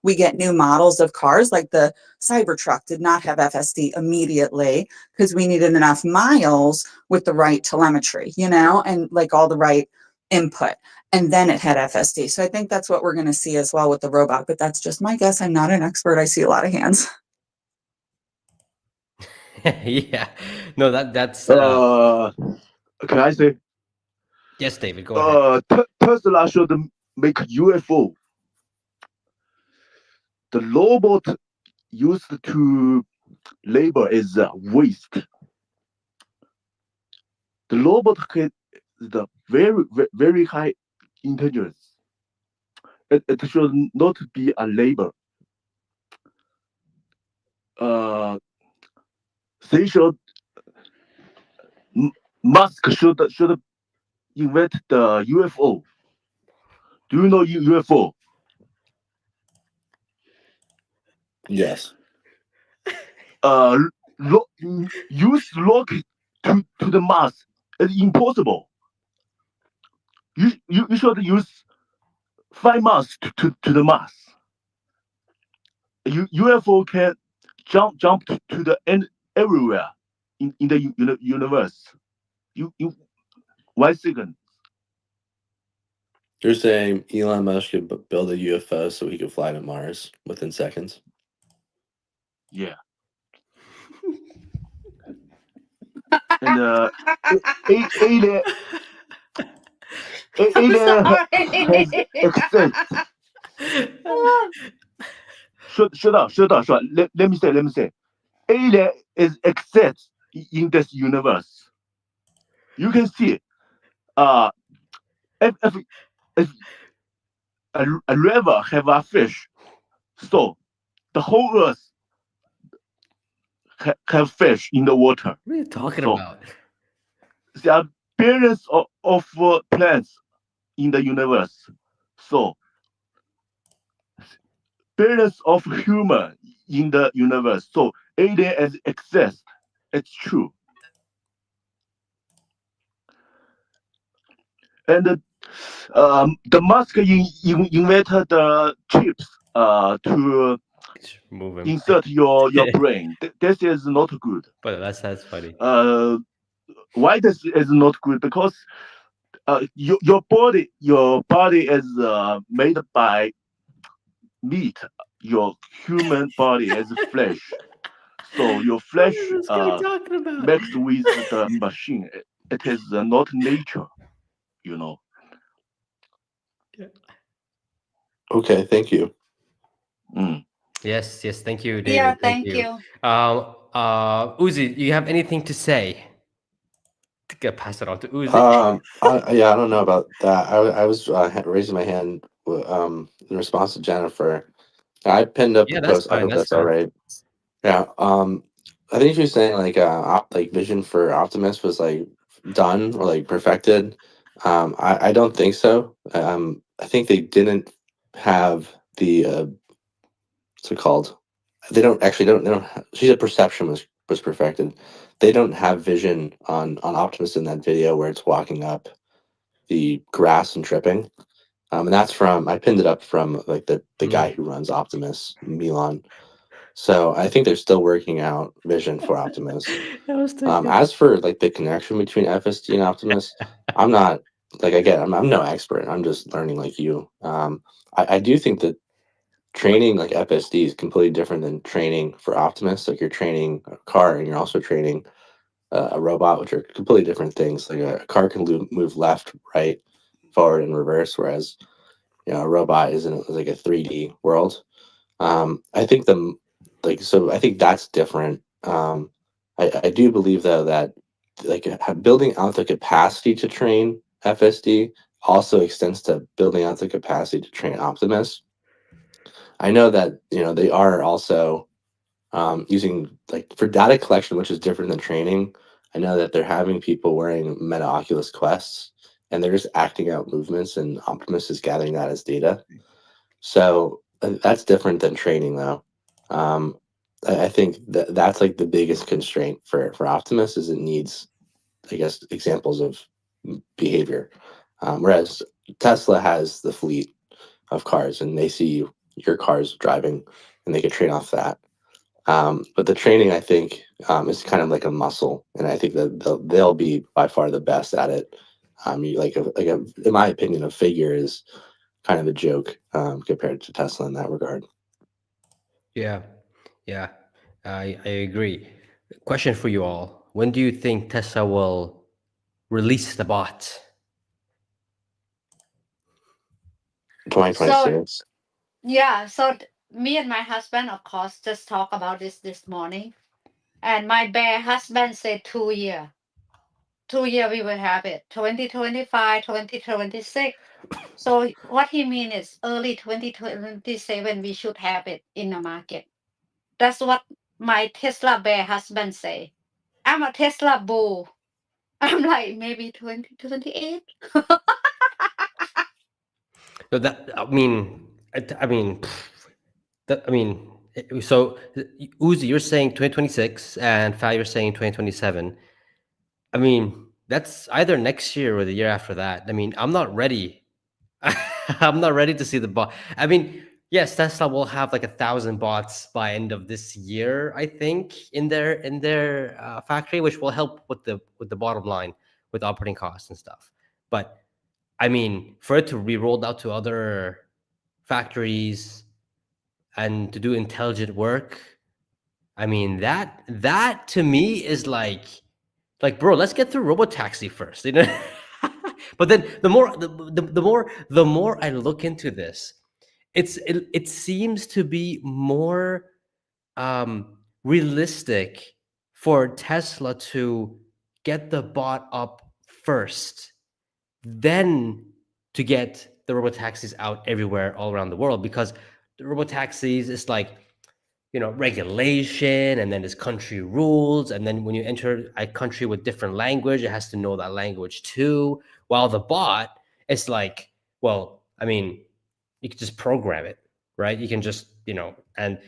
we get new models of cars, like the Cybertruck did not have FSD immediately because we needed enough miles with the right telemetry, and like all the right input. And then it had FSD. So I think that's what we're going to see as well with the robot. But that's just my guess. I'm not an expert. I see a lot of hands. yeah, no, that's Can I say? yes, David, go ahead. Tesla should make UFO. The robot used to labor is waste. The robot has the very high intelligence. It should not be a labor. They should Musk should invent the UFO. Do you know UFO? Yes. Use rocket to the Mars. It's impossible. You should use 5 months to the Mars. UFO can jump to the end everywhere in the universe. You 1 second. You're saying Elon Musk could build a UFO so he could fly to Mars within seconds? Yeah. And alien has access. Shut up. Let me say. Alien is access in this universe. you can see if a river have a fish, so the whole earth have fish in the water. What are you talking So about? there are billions of plants in the universe. So billions of human in the universe. So aliens exist. It's true. And the Musk invented the chips to Just move him. insert your brain. This is not good. But that's funny. Uh, why this is not good? Because your body is made by meat. Your human body is flesh. So your What flesh is this guy talking about? mixed with the machine. It is not nature. You know. Okay, thank you. Mm. Yes, yes. Thank you, Yeah, David. Thank thank you. you. Uzi, you have anything to say? To get pass it on to Uzi. Yeah, I don't know about that. I was raising my hand in response to Jennifer. I pinned up the Yeah, that's post. I fine. hope That's that's all fine. right. Yeah. I think she was saying like like vision for Optimus was like done or like perfected. I don't think so. I think they didn't have the what's it called? They don't. She said perception was perfected. They don't have vision on Optimus in that video where it's walking up the grass and tripping. And that's from I pinned it up from like the Mm. guy who runs Optimus, Milan. So I think they're still working out vision for Optimus. I was thinking. As for like the connection between FSD and Optimus, I'm not like again, I'm no expert. I'm just learning like you. I do think that training like FSD is completely different than training for Optimus. Like you're training a car and you're also training a robot, which are completely different things. Like a car can move left, right, forward, and reverse, whereas a robot is in like a 3D world. I think I think that's different. I do believe though that like building out the capacity to train FSD also extends to building out the capacity to train Optimus. I know that they are also using like for data collection, which is different than training. I know that they're having people wearing Meta Oculus Quests and they're just acting out movements, and Optimus is gathering that as data. So that's different than training, though. I think that that's like the biggest constraint for Optimus is it needs, I guess, examples of behavior. Whereas Tesla has the fleet of cars, and they see your cars driving, and they can train off that. But the training, I think, is kind of like a muscle, and I think that they'll be by far the best at it. In my opinion, a figure is kind of a joke compared to Tesla in that regard. Yeah, yeah. I agree. Question for you all: when do you think Tesla will release the bot? So 2026. yeah, so me and my husband, of course, just talk about this morning, and my bear husband said 2 year. 2 year we will have it. 2025, 2026. So what he mean is early 2027 we should have it in the market. That's what my Tesla bear husband say. I'm a Tesla bull. I'm like maybe 2028. No, that I mean, I mean, that I mean. So Uzi, you're saying 2026, and Fal, you're saying 2027. I mean, that's either next year or the year after that. I mean, I'm not ready. I'm not ready to see the bot. I mean, yes, Tesla will have like 1,000 bots by end of this year, I think, in their factory, which will help with the bottom line, with operating costs and stuff. But I mean, for it to be rolled out to other factories and to do intelligent work, I mean that to me is like, bro, let's get through Robotaxi first, you know. But then the more I look into this, it seems to be more realistic for Tesla to get the bot up first, then to get the robotaxis out everywhere all around the world, because the robotaxis is like, regulation, and then there's country rules, and then when you enter a country with different language, it has to know that language too. While the bot, it's like, well, I mean, you can just program it, right? You can just, and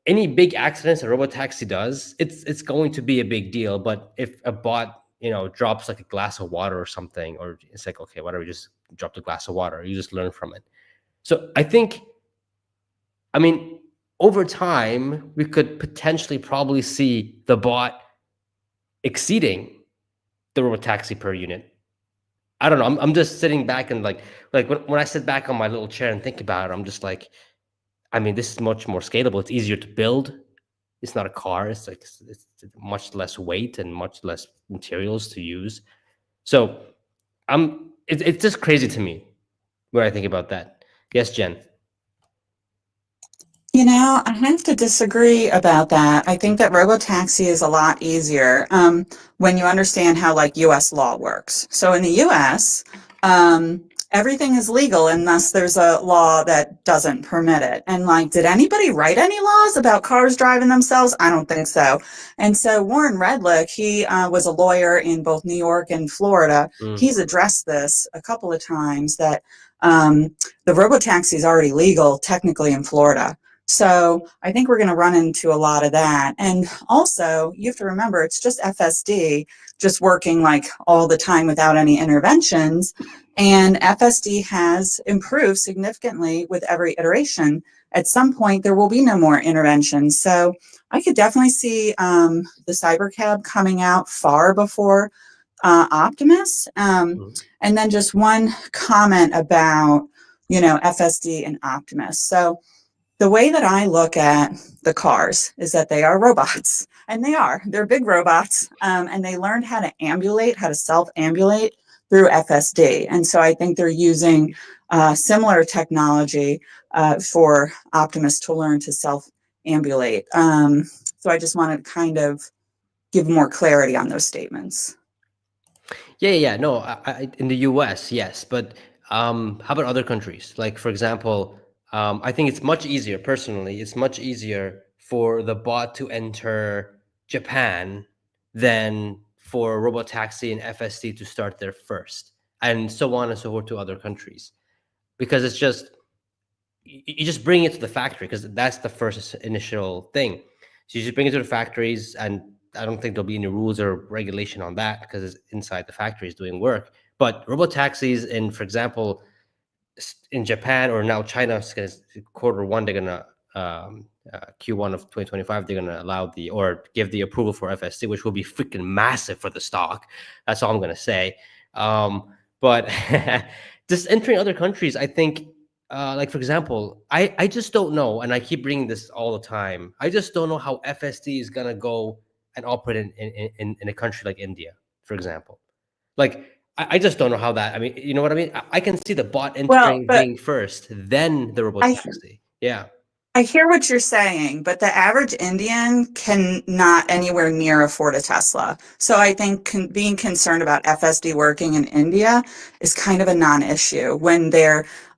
any big accidents a robotaxi does, it's going to be a big deal. But if a bot, drops like a glass of water or something, or it's like, okay, whatever, you just dropped a glass of water, you just learn from it. So I think, I mean, over time, we could potentially probably see the bot exceeding the robotaxi per unit. I don't know. I'm just sitting back and like when I sit back on my little chair and think about it, I'm just like, I mean, this is much more scalable. It's easier to build. It's not a car. It's like it's much less weight and much less materials to use. So it's just crazy to me when I think about that. Yes, Jen. I have to disagree about that. I think that robotaxi is a lot easier when you understand how like U.S. law works. So in the U.S., everything is legal unless there's a law that doesn't permit it. And like, did anybody write any laws about cars driving themselves? I don't think so. And so Warren Redlick, he was a lawyer in both New York and Florida. He's addressed this a couple of times that the robotaxi is already legal technically in Florida. So I think we're going to run into a lot of that. And also, you have to remember, it's just FSD just working like all the time without any interventions. And FSD has improved significantly with every iteration. At some point, there will be no more interventions. So I could definitely see the Cybercab coming out far before Optimus. And then just one comment about, FSD and Optimus. So the way that I look at the cars is that they are robots, and they're big robots, and they learned how to ambulate, how to self-ambulate through FSD. And so I think they're using similar technology for Optimus to learn to self-ambulate. So I just wanted to kind of give more clarity on those statements. Yeah. No, in the US, yes. But how about other countries? Like, for example, I think it's much easier, personally, it's much easier for the bot to enter Japan than for Robotaxi and FSD to start there first, and so on and so forth to other countries. Because it's just, you just bring it to the factory, because that's the first initial thing. So you just bring it to the factories, and I don't think there'll be any rules or regulation on that because it's inside the factories doing work. But robotaxis in, for example, in Japan or now China, Q1, they're gonna Q1 of 2025, they're gonna allow or give the approval for FSC, which will be freaking massive for the stock. That's all I'm gonna say. But just entering other countries, I think, like, for example, I just don't know, and I keep bringing this all the time. I just don't know how FSD is gonna go and operate in a country like India, for example. Like, I just don't know how that. I mean, you know what I mean? I can see the bot Well, entering but being first, then the I robotaxi. Yeah. I hear what you're saying, but the average Indian can not anywhere near afford a Tesla. So I think being concerned about FSD working in India is kind of a non-issue when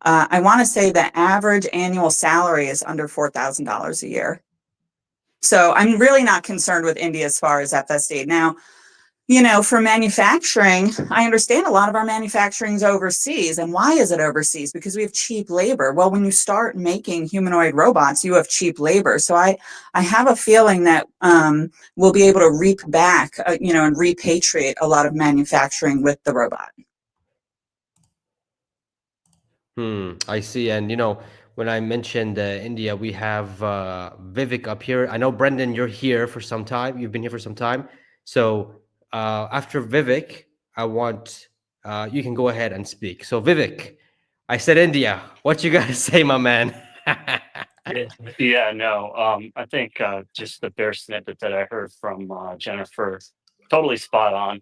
I want to say the average annual salary is under $4,000 a year. So I'm really not concerned with India as far as FSD. Now, for manufacturing, I understand a lot of our manufacturing is overseas. And why is it overseas? Because we have cheap labor. Well, when you start making humanoid robots, you have cheap labor. So I have a feeling that we'll be able to reap back, and repatriate a lot of manufacturing with the robot. I see. And when I mentioned India, we have Vivek up here. I know, Brendan, you're here for some time. You've been here for some time. So after Vivek, I want you can go ahead and speak. So Vivek, I said India. What you got to say, my man? Yeah, no. I think just the bare snippet that I heard from Jennifer, totally spot on.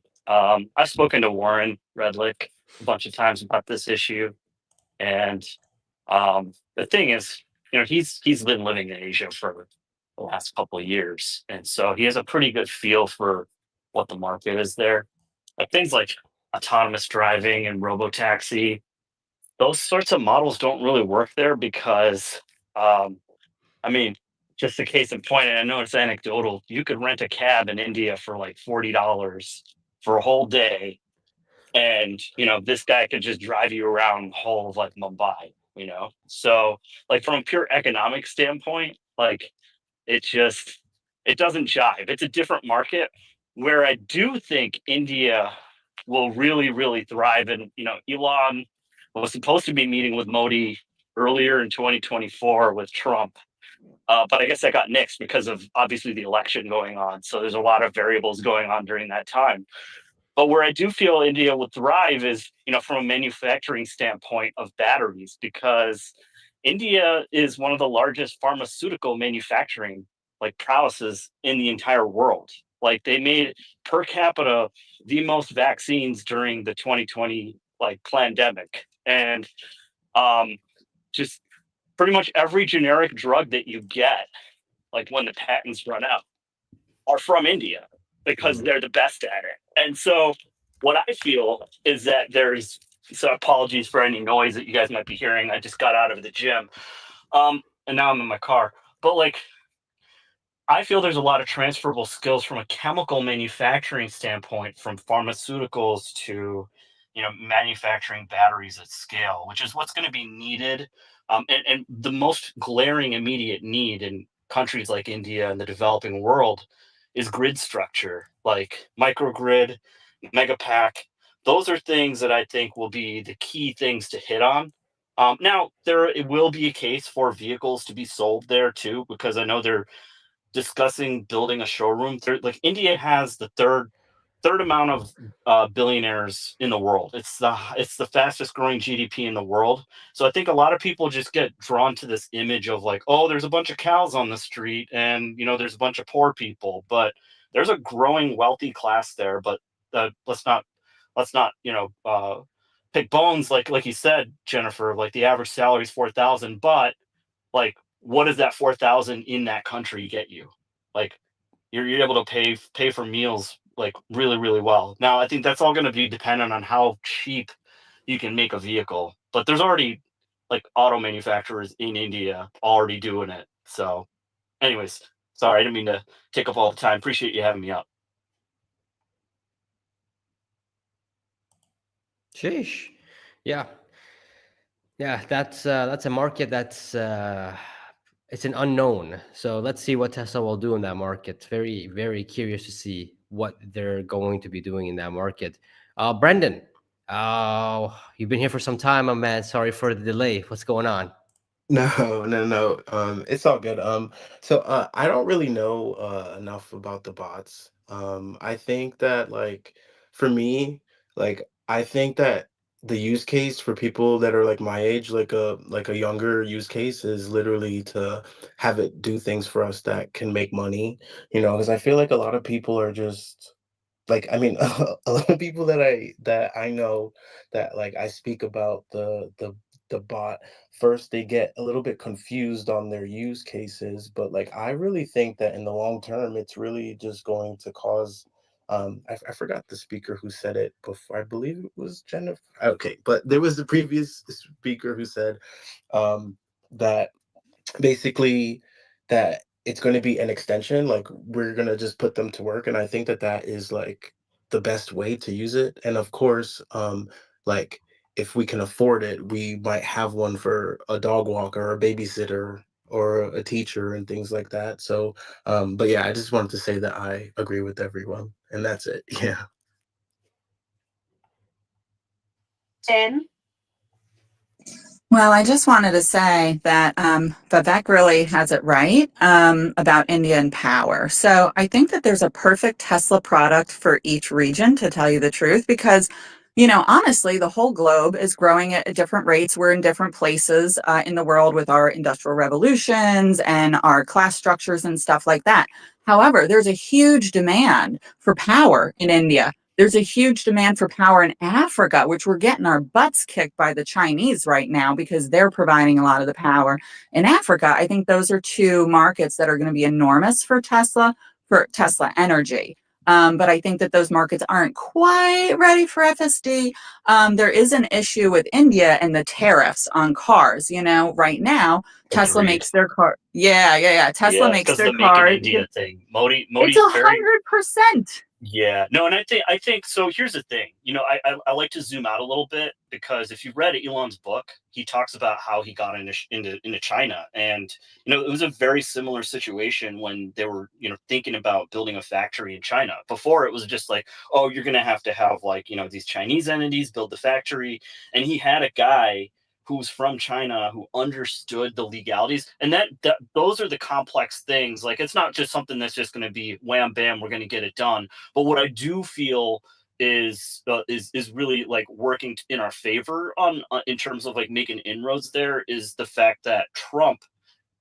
I've spoken to Warren Redlick a bunch of times about this issue, and the thing is, he's been living in Asia for the last couple of years, and so he has a pretty good feel for what the market is there. Things like autonomous driving and robotaxi, those sorts of models don't really work there because, I mean, just a case in point, and I know it's anecdotal, you could rent a cab in India for like $40 for a whole day. And, this guy could just drive you around the whole of like Mumbai, So, like, from a pure economic standpoint, like, it just it doesn't jive. It's a different market where I do think India will really, really thrive. And Elon was supposed to be meeting with Modi earlier in 2024 with Trump, but I guess that got nixed because of obviously the election going on. So there's a lot of variables going on during that time. But where I do feel India would thrive is, from a manufacturing standpoint of batteries, because India is one of the largest pharmaceutical manufacturing like prowesses in the entire world. Like, they made per capita the most vaccines during the 2020 like pandemic, and um, just pretty much every generic drug that you get, like when the patents run out, are from India because they're the best at it. And so what I feel is that so apologies for any noise that you guys might be hearing. I just got out of the gym. And now I'm in my car. But like, I feel there's a lot of transferable skills from a chemical manufacturing standpoint, from pharmaceuticals to, manufacturing batteries at scale, which is what's going to be needed. And the most glaring immediate need in countries like India and the developing world is grid structure, like microgrid, megapack. Those are things that I think will be the key things to hit on. Now, it will be a case for vehicles to be sold there too, because I know they're discussing building a showroom. Like, India has the third amount of billionaires in the world. It's the fastest growing GDP in the world. So I think a lot of people just get drawn to this image of like, oh, there's a bunch of cows on the street, and there's a bunch of poor people, but there's a growing wealthy class there. But let's not pick bones, like you said, Jennifer. Like, the average salary is 4,000, but like, what does that 4,000 in that country get you? Like, you're able to pay for meals like really, really well. Now, I think that's all going to be dependent on how cheap you can make a vehicle, but there's already like auto manufacturers in India already doing it. So, anyways, sorry, I didn't mean to take up all the time. Appreciate you having me up. Sheesh. Yeah. Yeah, that's a market that's it's an unknown. So let's see what Tesla will do in that market. Very, very curious to see what they're going to be doing in that market. Brendan, you've been here for some time, my man. Sorry for the delay. What's going on? No, no, no. It's all good. So I don't really know enough about the bots. I think that like for me, like I think that the use case for people that are like my age, like a younger use case is literally to have it do things for us that can make money, because I feel like a lot of people are just like I mean a lot of people that I know that like I speak about the bot first they get a little bit confused on their use cases, but like I really think that in the long term it's really just going to cause I forgot the speaker who said it before. I believe it was Jennifer. Okay, but there was the previous speaker who said that basically that it's going to be an extension, like we're going to just put them to work, and I think that that is like the best way to use it. And of course like if we can afford it, we might have one for a dog walker or a babysitter or a teacher and things like that. So but yeah, I just wanted to say that I agree with everyone, and that's it. Yeah. Jen? Well, I just wanted to say that Vivek really has it right about Indian power. So I think that there's a perfect Tesla product for each region, to tell you the truth, because, honestly, the whole globe is growing at different rates. We're in different places in the world with our industrial revolutions and our class structures and stuff like that. However, there's a huge demand for power in India. There's a huge demand for power in Africa, which we're getting our butts kicked by the Chinese right now because they're providing a lot of the power in Africa. I think those are two markets that are going to be enormous for Tesla Energy. But I think that those markets aren't quite ready for FSD. There is an issue with India and the tariffs on cars. Right now, Tesla Agreed. makes their car. Yeah. Tesla Yeah, makes because their the Make in car. India thing. It's Modi's very 100%. Yeah, no, and I think so. Here's the thing, I like to zoom out a little bit because if you read Elon's book, he talks about how he got into China, and it was a very similar situation when they were thinking about building a factory in China. Before it was just like, oh, you're gonna have to have like these Chinese entities build the factory, and he had a guy who's from China who understood the legalities, and that those are the complex things. Like it's not just something that's just going to be wham bam, we're going to get it done. But what I do feel is really like working in our favor on in terms of like making inroads there is the fact that Trump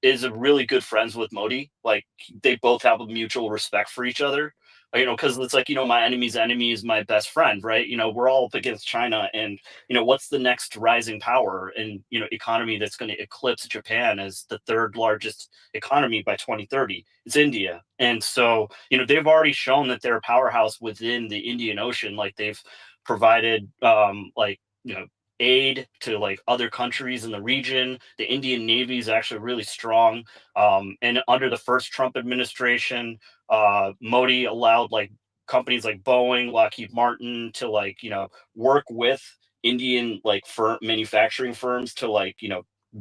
is really good friends with Modi. Like they both have a mutual respect for each other. Because it's like my enemy's enemy is my best friend, right? We're all up against China, and what's the next rising power and economy that's going to eclipse Japan as the third largest economy by 2030? It's India, and so they've already shown that they're a powerhouse within the Indian Ocean. Like they've provided like aid to like other countries in the region. The Indian Navy is actually really strong. And under the first Trump administration, Modi allowed like companies like Boeing, Lockheed Martin to like, work with Indian like manufacturing firms to like,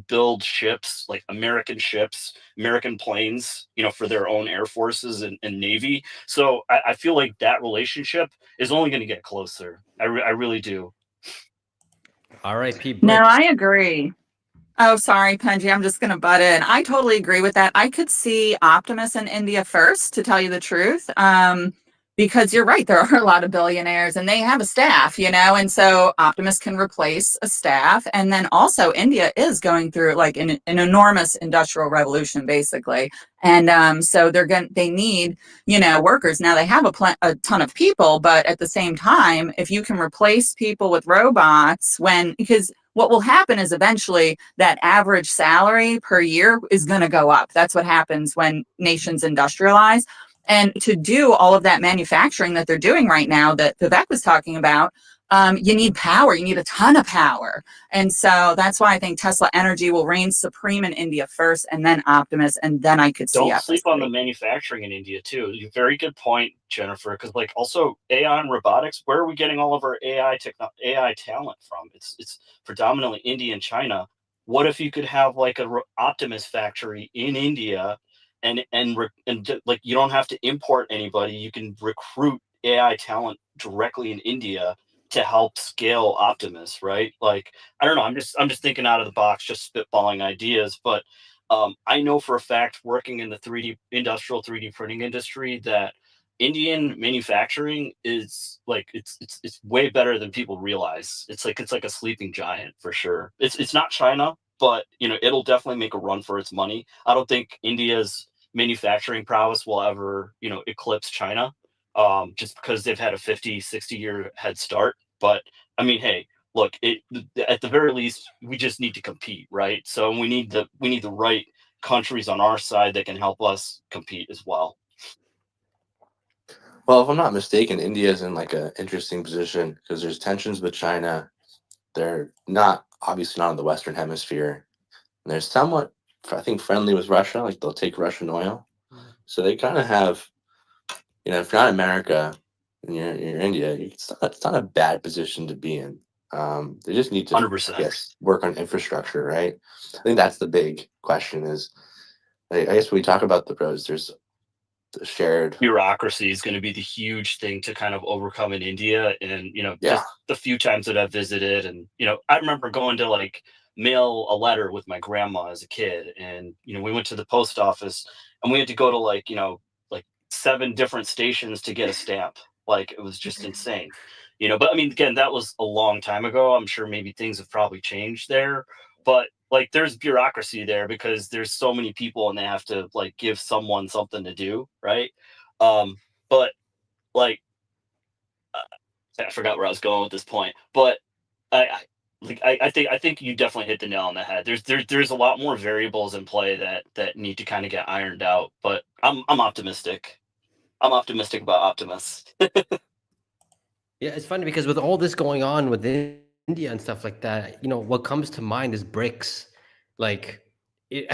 build ships, like American ships, American planes, for their own air forces and Navy. So I feel like that relationship is only going to get closer. I really do. R.I.P. No, Blitz. I agree. Oh, sorry, Pejjy. I'm just going to butt in. I totally agree with that. I could see Optimus in India first, to tell you the truth, because you're right. There are a lot of billionaires and they have a staff, and so Optimus can replace a staff. And then also India is going through like an enormous industrial revolution, basically. And so they need, workers. Now they have a ton of people, but at the same time, if you can replace people with robots because what will happen is eventually that average salary per year is going to go up. That's what happens when nations industrialize. And to do all of that manufacturing that they're doing right now that Vivek was talking about, you need power. You need a ton of power. And so that's why I think Tesla Energy will reign supreme in India first, and then Optimus, and then I could see Don't sleep on the FSD. manufacturing in India too. Very good point, Jennifer. Because like also AI and robotics, where are we getting all of our AI talent from? It's predominantly India and China. What if you could have like a Optimus factory in India, like you don't have to import anybody. You can recruit AI talent directly in India to help scale Optimus, right? Like I don't know. I'm just thinking out of the box, just spitballing ideas, but I know for a fact, working in the industrial 3D printing industry, that Indian manufacturing is like it's way better than people realize. It's like a sleeping giant for sure. It's not China, but it'll definitely make a run for its money. I don't think India's manufacturing prowess will ever eclipse China, just because they've had a 50-60 year head start. But I mean, hey, look, at the very least, we just need to compete, right? So we need the right countries on our side that can help us compete as well. Well, if I'm not mistaken, India is in like an interesting position because there's tensions with China. They're not obviously not in the Western Hemisphere. And they're somewhat, I think, friendly with Russia. Like they'll take Russian oil. So they kind of have, if you're not America and you're India, it's not a bad position to be in. They just need to, I 100%. guess, work on infrastructure, right? I think that's the big question. Is I guess when we talk about the pros, there's the shared, Bureaucracy is going to be the huge thing to kind of overcome in India. And, yeah, just the few times that I've visited, and, I remember going to like mail a letter with my grandma as a kid. And, we went to the post office and we had to go to like 7 different stations to get a stamp. Like it was just insane, but I mean, again, that was a long time ago. I'm sure maybe things have probably changed there, but like there's bureaucracy there because there's so many people and they have to like give someone something to do, right? But like I forgot where I was going with this point, but I think you definitely hit the nail on the head. There's a lot more variables in play that need to kind of get ironed out, but I'm optimistic. I'm optimistic about Optimus. Yeah, it's funny because with all this going on with India and stuff like that, what comes to mind is BRICS. Like, it,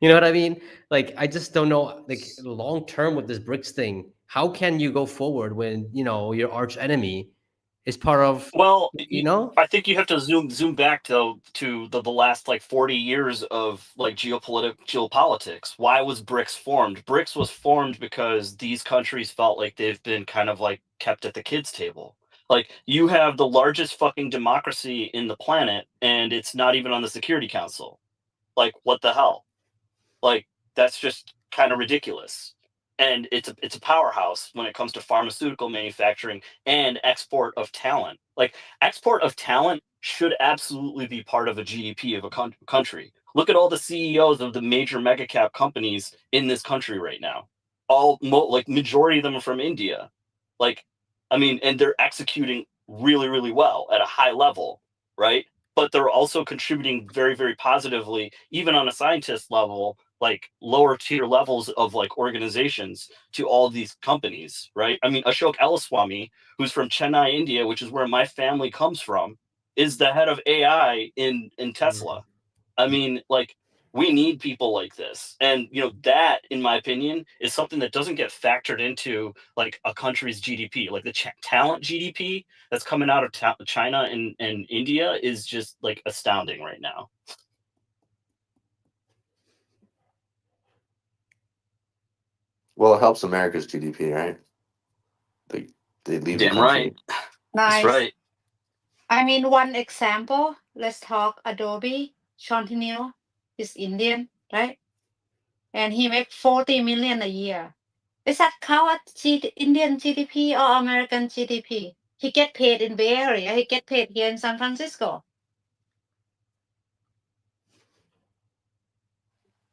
you know what I mean? Like, I just don't know, like, long term with this BRICS thing, how can you go forward when, your arch enemy is part of, Well, you know? I think you have to zoom back to the last like 40 years of like geopolitics. Why was BRICS formed? BRICS was formed because these countries felt like they've been kind of like kept at the kids' table. Like you have the largest fucking democracy in the planet, and it's not even on the Security Council. Like what the hell? Like that's just kind of ridiculous. And it's a powerhouse when it comes to pharmaceutical manufacturing and export of talent. Like export of talent should absolutely be part of a GDP of a country. Look at all the CEOs of the major mega cap companies in this country right now. Like majority of them are from India. Like, I mean, and they're executing really, really well at a high level, right? But they're also contributing very, very positively, even on a scientist level, like lower tier levels of like organizations to all of these companies, right? I mean, Ashok Elaswamy, who's from Chennai, India, which is where my family comes from, is the head of AI in Tesla. I mean, like we need people like this. And that in my opinion is something that doesn't get factored into like a country's GDP. Like the talent GDP that's coming out of China and India is just like astounding right now. Well, it helps America's GDP, right? They leave the Damn right. country. That's Nice. right. I mean, one example, let's talk Adobe. Shantanu is Indian, right? And he makes 40 million a year. Is that count Indian GDP or American GDP? He get paid in Bay Area. He get paid here in San Francisco.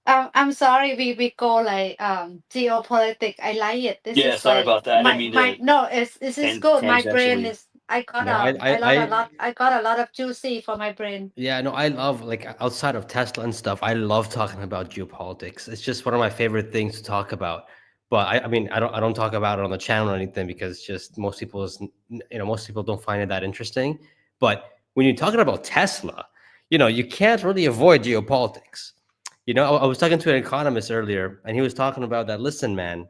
I'm sorry, we go like geopolitics. I like it. This Yeah, is sorry like about that. I didn't mean my to no, it's this is good. My brain tangentially. is I got No, I, I, a I, lot I got a lot of juicy for my brain. yeah, no, I love, like, outside of Tesla and stuff, I love talking about geopolitics. It's just one of my favorite things to talk about. But I mean, I don't talk about it on the channel or anything because just most people don't find it that interesting. But when you're talking about Tesla, you can't really avoid geopolitics. I was talking to an economist earlier, and he was talking about that. Listen, man,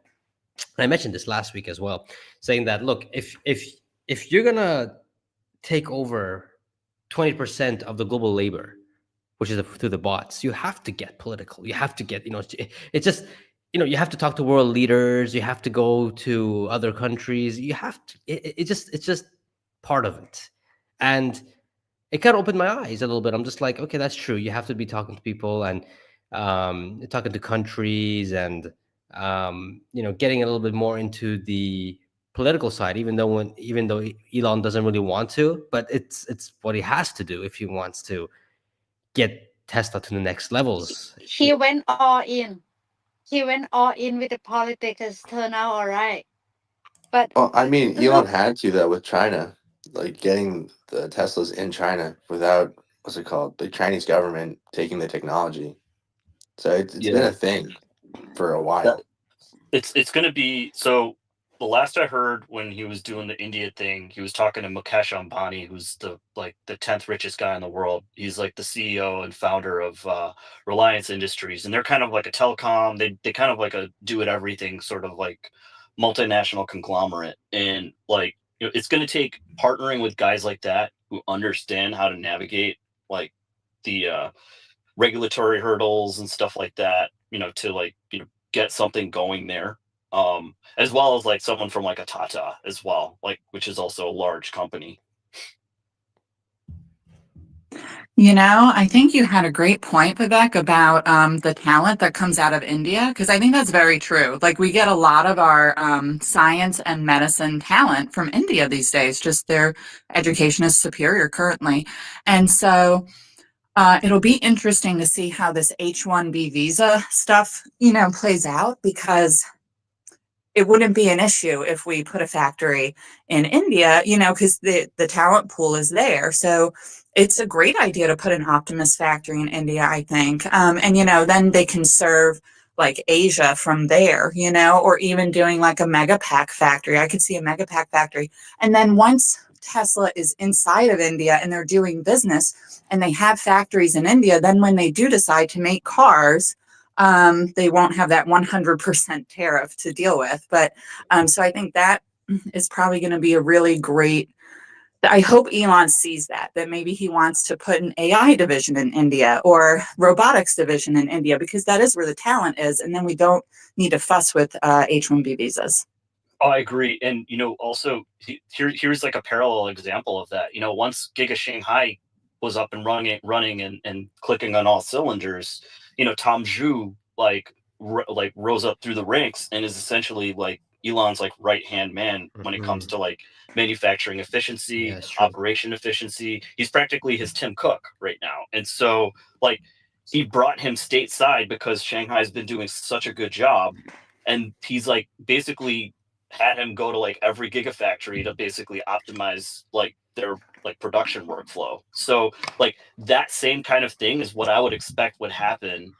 I mentioned this last week as well, saying that, look, if you're gonna take over 20% of the global labor, which is through the bots, you have to get political. You have to get, it's just, you have to talk to world leaders. You have to go to other countries. You have to, it's just part of it. And it kind of opened my eyes a little bit. I'm just like, okay, that's true. You have to be talking to people and talking to countries and getting a little bit more into the political side. Even though Elon doesn't really want to, but it's what he has to do if he wants to get Tesla to the next levels. He went all in. He went all in with the politics. It's turned out all right. But Well, I mean, Elon look, had to that with China, like getting the Teslas in China without what's it called, the Chinese government taking the technology. So it's been Yeah. a thing for a That while. it's gonna be so. The last I heard when he was doing the India thing, he was talking to Mukesh Ambani, who's the 10th richest guy in the world. He's like the CEO and founder of Reliance Industries, and they're kind of like a telecom. They kind of like a do it everything sort of like multinational conglomerate, and like it's going to take partnering with guys like that who understand how to navigate like the regulatory hurdles and stuff like that. To like get something going there, as well as like someone from like a Tata as well, like which is also a large company. I think you had a great point, Vivek, about the talent that comes out of India, because I think that's very true. Like we get a lot of our science and medicine talent from India these days, just their education is superior currently. And so it'll be interesting to see how this H-1B visa stuff, plays out, because it wouldn't be an issue if we put a factory in India, because the talent pool is there. So it's a great idea to put an Optimus factory in India, I think. And, then they can serve like Asia from there, you know, or even doing like a mega pack factory. I could see a mega pack factory. And then once Tesla is inside of India and they're doing business and they have factories in India, then when they do decide to make cars, they won't have that 100% tariff to deal with. But so I think that is probably going to be a really great. I hope Elon sees that maybe he wants to put an AI division in India or robotics division in India, because that is where the talent is. And then we don't need to fuss with H-1B visas. Oh, I agree. And, also here's like a parallel example of that. Once Giga Shanghai was up and running and clicking on all cylinders, Tom Zhu like rose up through the ranks and is essentially like Elon's like right-hand man when it comes to like manufacturing efficiency, operation efficiency. He's practically his Tim Cook right now. And so like he brought him stateside because Shanghai's been doing such a good job. And he's like basically had him go to like every gigafactory to basically optimize like their like production workflow. So like that same kind of thing is what I would expect would happen,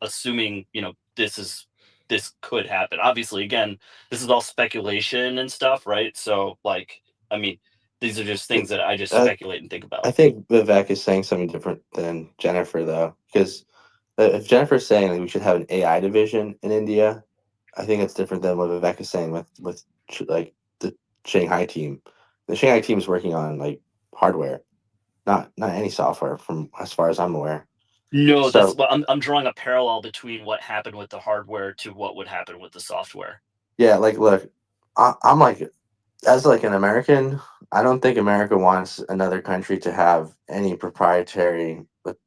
assuming, this could happen. Obviously, again, this is all speculation and stuff, right? So like, I mean, these are just things that I just speculate and think about. I think Vivek is saying something different than Jennifer, though, because if Jennifer's saying that we should have an AI division in India, I think it's different than what Vivek is saying with like the Shanghai team. The Shanghai team is working on like hardware, not any software, from as far as I'm aware. No, that's what I'm drawing a parallel between what happened with the hardware to what would happen with the software. Yeah, like look, I'm like, as like an American, I don't think America wants another country to have any proprietary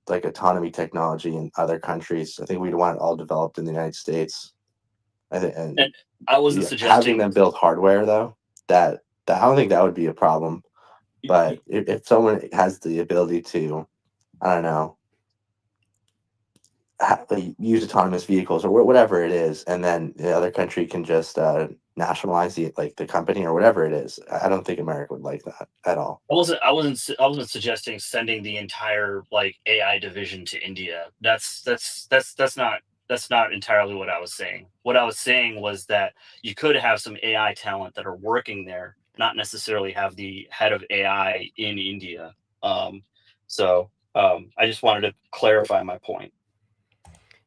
like autonomy technology in other countries. I think we'd want it all developed in the United States. I think, and I wasn't suggesting having them build hardware though, that I don't think that would be a problem. But if someone has the ability to, I don't know, use autonomous vehicles or whatever it is, and then the other country can just nationalize the company or whatever it is, I don't think America would like that at all. I wasn't suggesting sending the entire like AI division to India. That's not entirely what I was saying. What I was saying was that you could have some AI talent that are working there, not necessarily have the head of AI in India. So I just wanted to clarify my point.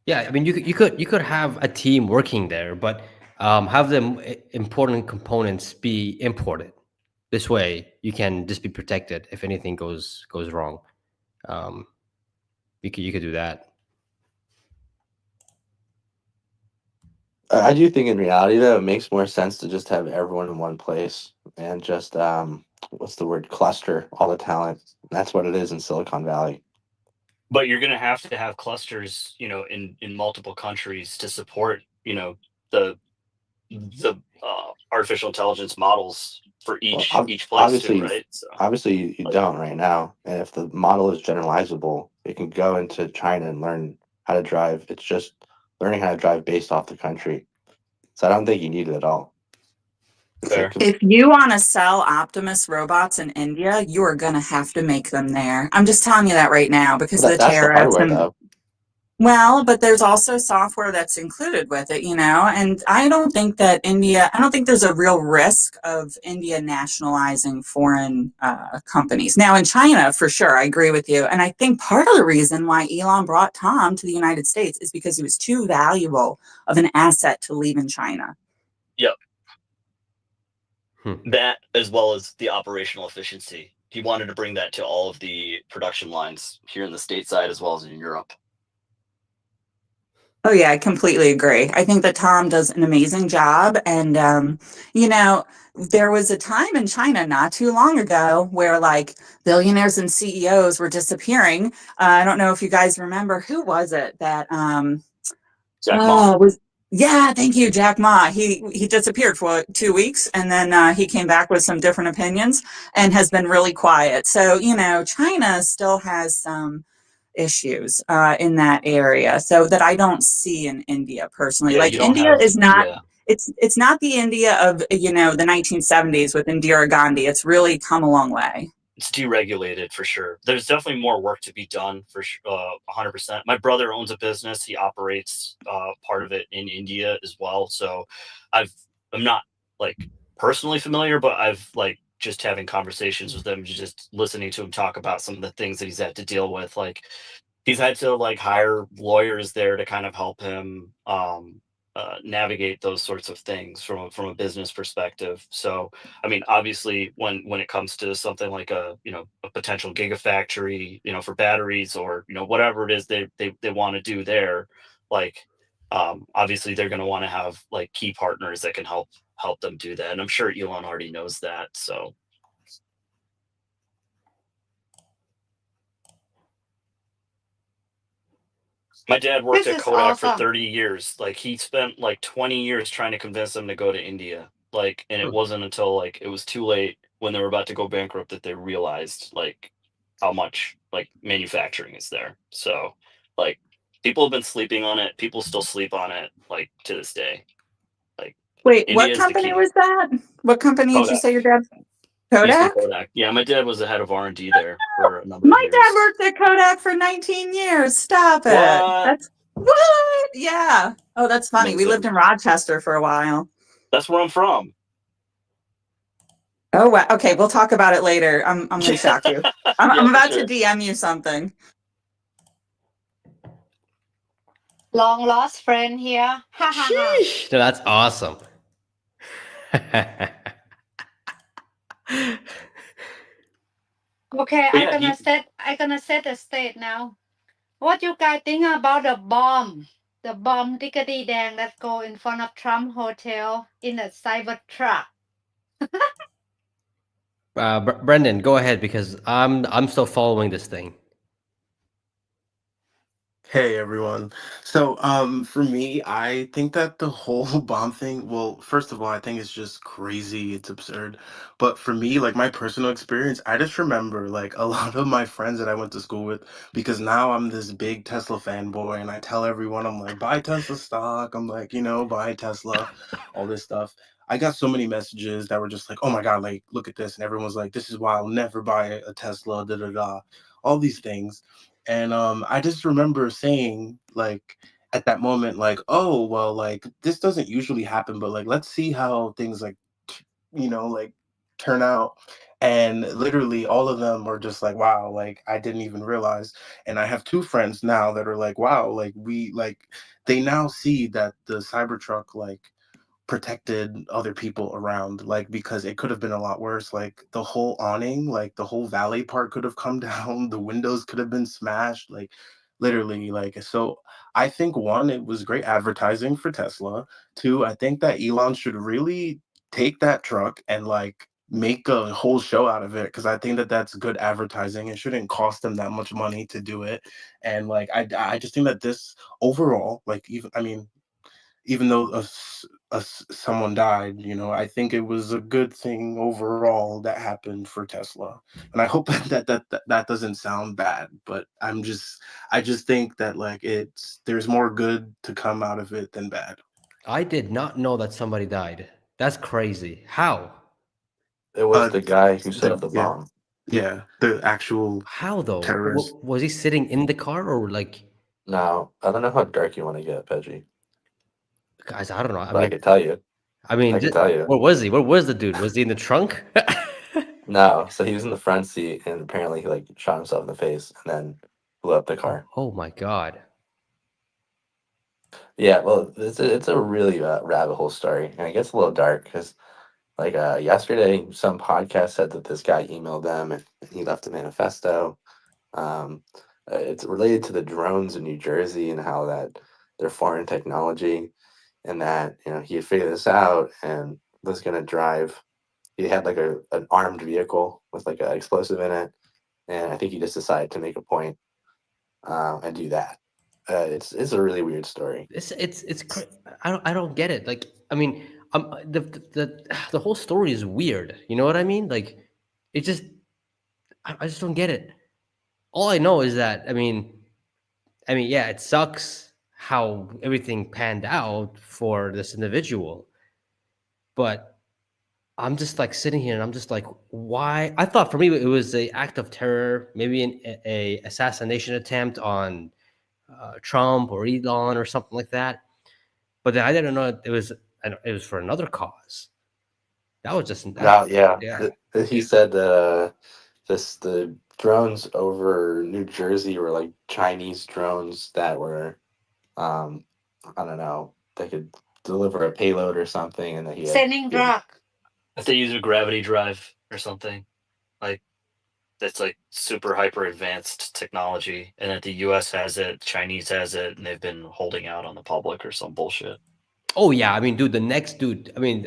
Yeah, I mean, you could have a team working there, but have them important components be imported. This way, you can just be protected if anything goes wrong. You could do that. I do think in reality though, it makes more sense to just have everyone in one place and just what's the word, cluster all the talent. That's what it is in Silicon Valley. But you're going to have clusters, in multiple countries to support, the artificial intelligence models for each place obviously, too, right? So. Obviously you don't right now. And if the model is generalizable, it can go into China and learn how to drive. It's just learning how to drive based off the country. So I don't think you need it at all. Fair. If you want to sell Optimus robots in India, you are going to have to make them there. I'm just telling you that right now because of the That's tariffs. the hardware, though. Well, but there's also software that's included with it, and I don't think there's a real risk of India nationalizing foreign companies. Now, in China, for sure, I agree with you. And I think part of the reason why Elon brought Tom to the United States is because he was too valuable of an asset to leave in China. Yep. That, as well as the operational efficiency. He wanted to bring that to all of the production lines here in the stateside as well as in Europe. Oh, yeah, I completely agree. I think that Tom does an amazing job. And, there was a time in China not too long ago where like billionaires and CEOs were disappearing. I don't know if you guys remember, who was it that Jack Ma. Yeah, thank you, Jack Ma. He disappeared for 2 weeks and then he came back with some different opinions and has been really quiet. So, China still has some issues in that area, so that I don't see in India personally. Yeah, like India is not it's not the India of the 1970s with Indira Gandhi. It's really come a long way. it's deregulated for sure. There's definitely more work to be done for 100%. My brother owns a business. He operates part of it in India as well. So I'm not like personally familiar, but I've like just having conversations with him, just listening to him talk about some of the things that he's had to deal with. Like he's had to like hire lawyers there to kind of help him navigate those sorts of things from a business perspective. So I mean, obviously, when it comes to something like a potential gigafactory, for batteries or whatever it is they want to do there, like obviously they're going to want to have like key partners that can help them do that. And I'm sure Elon already knows that. So my dad worked This at is Kodak for awesome. 30 years. Like he spent like 20 years trying to convince them to go to India. Like, and it wasn't until like it was too late when they were about to go bankrupt that they realized like how much like manufacturing is there. So like people have been sleeping on it. People still sleep on it like to this day. Like Wait, what India is the company key. was that? What company did you Kodak. say your dad? He used to be Kodak? Kodak. Yeah, my dad was the head of R&D there for a number of My dad years. worked at Kodak for 19 years. Stop it. What? That's what? Yeah. Oh, that's funny. We lived Amazing. in Rochester for a while. That's where I'm from. Oh, wow. Okay, we'll talk about it later. I'm going to shock you. I'm Yeah, for about to sure. DM you something. Long lost friend here. Ha ha ha. Sheesh. No, that's awesome. Okay, But I'm yeah, gonna set the stage now. What you guys think about the bomb? The bomb diggity dang that go in front of Trump Hotel in a cyber truck. Brendan, go ahead because I'm still following this thing. Hey everyone. So for me, I think that the whole bomb thing, well, first of all, I think it's just crazy, it's absurd. But for me, like my personal experience, I just remember like a lot of my friends that I went to school with because now I'm this big Tesla fanboy and I tell everyone I'm like buy Tesla stock, I'm like, buy Tesla, all this stuff. I got so many messages that were just like, "Oh my God, like look at this." And everyone's like, "This is why I'll never buy a Tesla, da da da." All these things. And I just remember saying, like, at that moment, like, oh, well, like, this doesn't usually happen, but like, let's see how things like, like turn out. And literally all of them were just like, wow, like, I didn't even realize. And I have two friends now that are like, wow, like, they now see that the Cybertruck, like, protected other people around, like, because it could have been a lot worse. Like the whole awning, like the whole valet part could have come down, the windows could have been smashed, like literally. Like, so I think one, it was great advertising for Tesla. Two, I think that Elon should really take that truck and like make a whole show out of it, because I think that that's good advertising. It shouldn't cost them that much money to do it. And like I just think that this overall, like, even, I mean, even though someone died, I think it was a good thing overall that happened for Tesla. And I hope that doesn't sound bad, but I just think that like there's more good to come out of it than bad. I did not know that somebody died. That's crazy. How? It was Uh, the guy who set up the yeah, bomb. yeah, the actual How though? terrorist. Was he sitting in the car or like? Now, I don't know how dark you want to get, Pejjy, Guys, I don't know. but I could tell you. I mean, I could tell you. where was he? Where was the dude? Was he in the trunk? No, so he was in the front seat, and apparently he like shot himself in the face and then blew up the car. Oh my God. Yeah, well, it's a really rabbit hole story, and it gets a little dark because like yesterday, some podcast said that this guy emailed them and he left a manifesto. Um, it's related to the drones in New Jersey and how that they're foreign technology, and that he had figured this out and was gonna drive. He had like an armed vehicle with like an explosive in it, and I think he just decided to make a point and do that. It's a really weird story. I don't get it. Like, I mean, the whole story is weird. You know what I mean? Like, it just I just don't get it. All I know is that yeah, it sucks how everything panned out for this individual, but I'm just like sitting here and I'm just like, why? I thought for me it was a act of terror, maybe a assassination attempt on Trump or Elon or something like that. But then I didn't know it was for another cause. That was just that. Now, yeah, Yeah. he said that the drones over New Jersey were like Chinese drones that were, I don't know, they could deliver a payload or something, and that Sending he had drug. If they use a gravity drive or something, like that's like super hyper advanced technology, and that the U.S. has it, Chinese has it, and they've been holding out on the public or some bullshit. Oh yeah, I mean, dude, the next dude. I mean,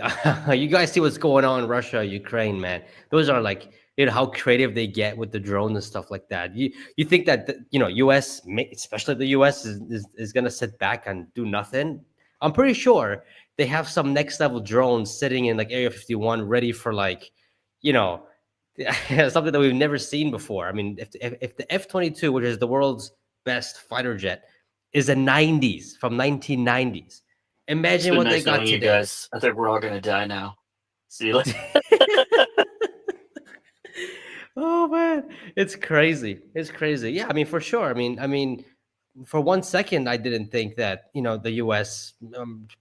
you guys see what's going on in Russia, Ukraine, man. Those are like, how creative they get with the drones and stuff like that. You think that U.S. especially the U.S. is gonna sit back and do nothing? I'm pretty sure they have some next level drones sitting in like Area 51, ready for like, you know, something that we've never seen before. I mean, if the F-22, which is the world's best fighter jet, is a 90s from 1990s. It's Imagine been what they nice got knowing you today. guys. I think we're all gonna die now. See you later. Oh man, it's crazy. It's crazy. Yeah, I mean, for sure. I mean, for 1 second, I didn't think that the U.S.,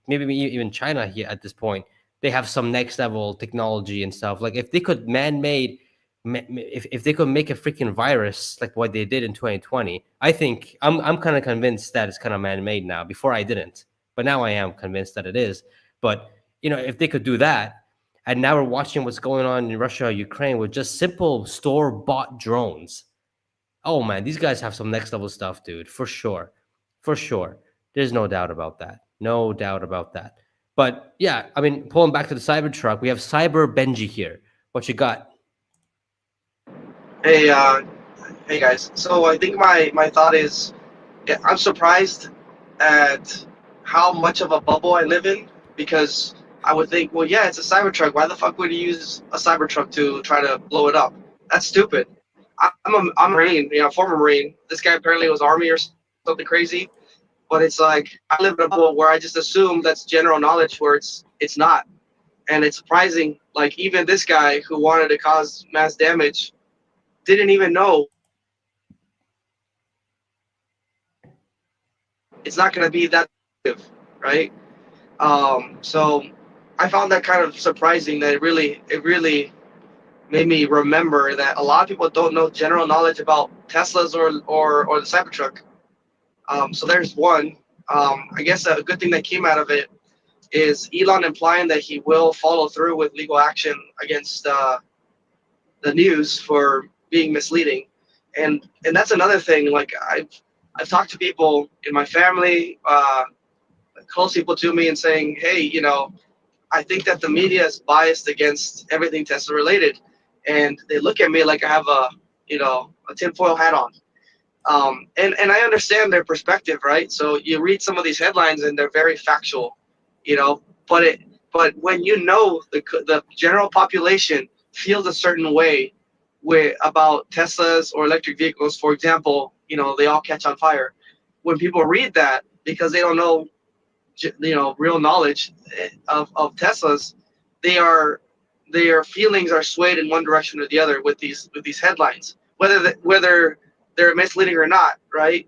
maybe even China here at this point, they have some next level technology and stuff. Like if they could if they could make a freaking virus like what they did in 2020, I think I'm kind of convinced that it's kind of man made now. Before I didn't, but now I am convinced that it is. But if they could do that. And now we're watching what's going on in Russia, Ukraine with just simple store bought drones. Oh man, these guys have some next level stuff, dude, for sure. For sure. There's no doubt about that. No doubt about that. But yeah, I mean, pulling back to the Cybertruck, we have Cyber Benji here. What you got? Hey, hey guys. So I think my thought is, yeah, I'm surprised at how much of a bubble I live in because I would think, well, yeah, it's a Cybertruck. Why the fuck would you use a Cybertruck to try to blow it up? That's stupid. I'm a Marine, former Marine. This guy apparently was Army or something crazy. But it's like I live in a bubble where I just assume that's general knowledge, where it's not, and it's surprising. Like even this guy who wanted to cause mass damage didn't even know it's not going to be that effective, right? So I found that kind of surprising that it really made me remember that a lot of people don't know general knowledge about Teslas or the Cybertruck. So there's one. I guess a good thing that came out of it is Elon implying that he will follow through with legal action against the news for being misleading, and that's another thing. Like I've talked to people in my family, close people to me, and saying, hey, I think that the media is biased against everything Tesla related, and they look at me like I have a tinfoil hat on. And I understand their perspective, right? So you read some of these headlines and they're very factual, you know, but when the general population feels a certain way about Teslas or electric vehicles, for example, they all catch on fire. When people read that because they don't know, real knowledge of Teslas, they are their feelings are swayed in one direction or the other with these headlines, whether they're misleading or not, right?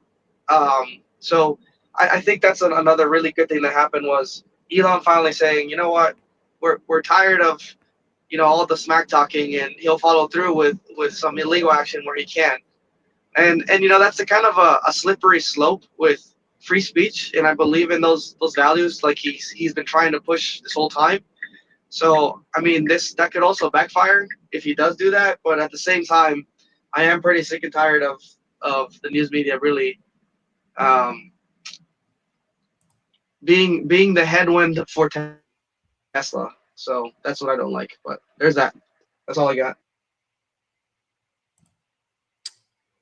So I think that's another really good thing that happened was Elon finally saying, you know what, we're tired of all the smack talking, and he'll follow through with some illegal action where he can. And that's a kind of a slippery slope with free speech, and I believe in those values like he's been trying to push this whole time. So I mean, that could also backfire if he does do that. But at the same time, I am pretty sick and tired of the news media really um, being the headwind for Tesla. So that's what I don't like. But there's that. That's all I got.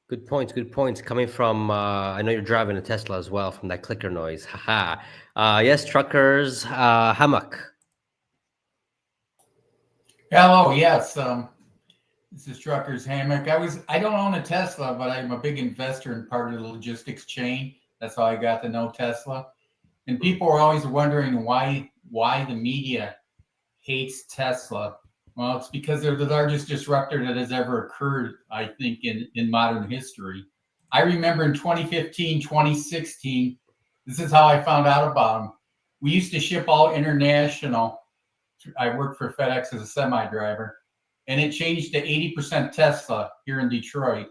Good points. Good points. Coming from, I know you're driving a Tesla as well from that clicker noise. Haha. Yes, truckers. Hammock. Hello, yes. This is Trucker's Hammock. I don't own a Tesla, but I'm a big investor in part of the logistics chain. That's how I got to know Tesla. And people are always wondering why the media hates Tesla. Well, it's because they're the largest disruptor that has ever occurred, I think, in modern history. I remember in 2015, 2016, this is how I found out about them. We used to ship all international. I worked for FedEx as a semi driver, and it changed to 80% Tesla here in Detroit.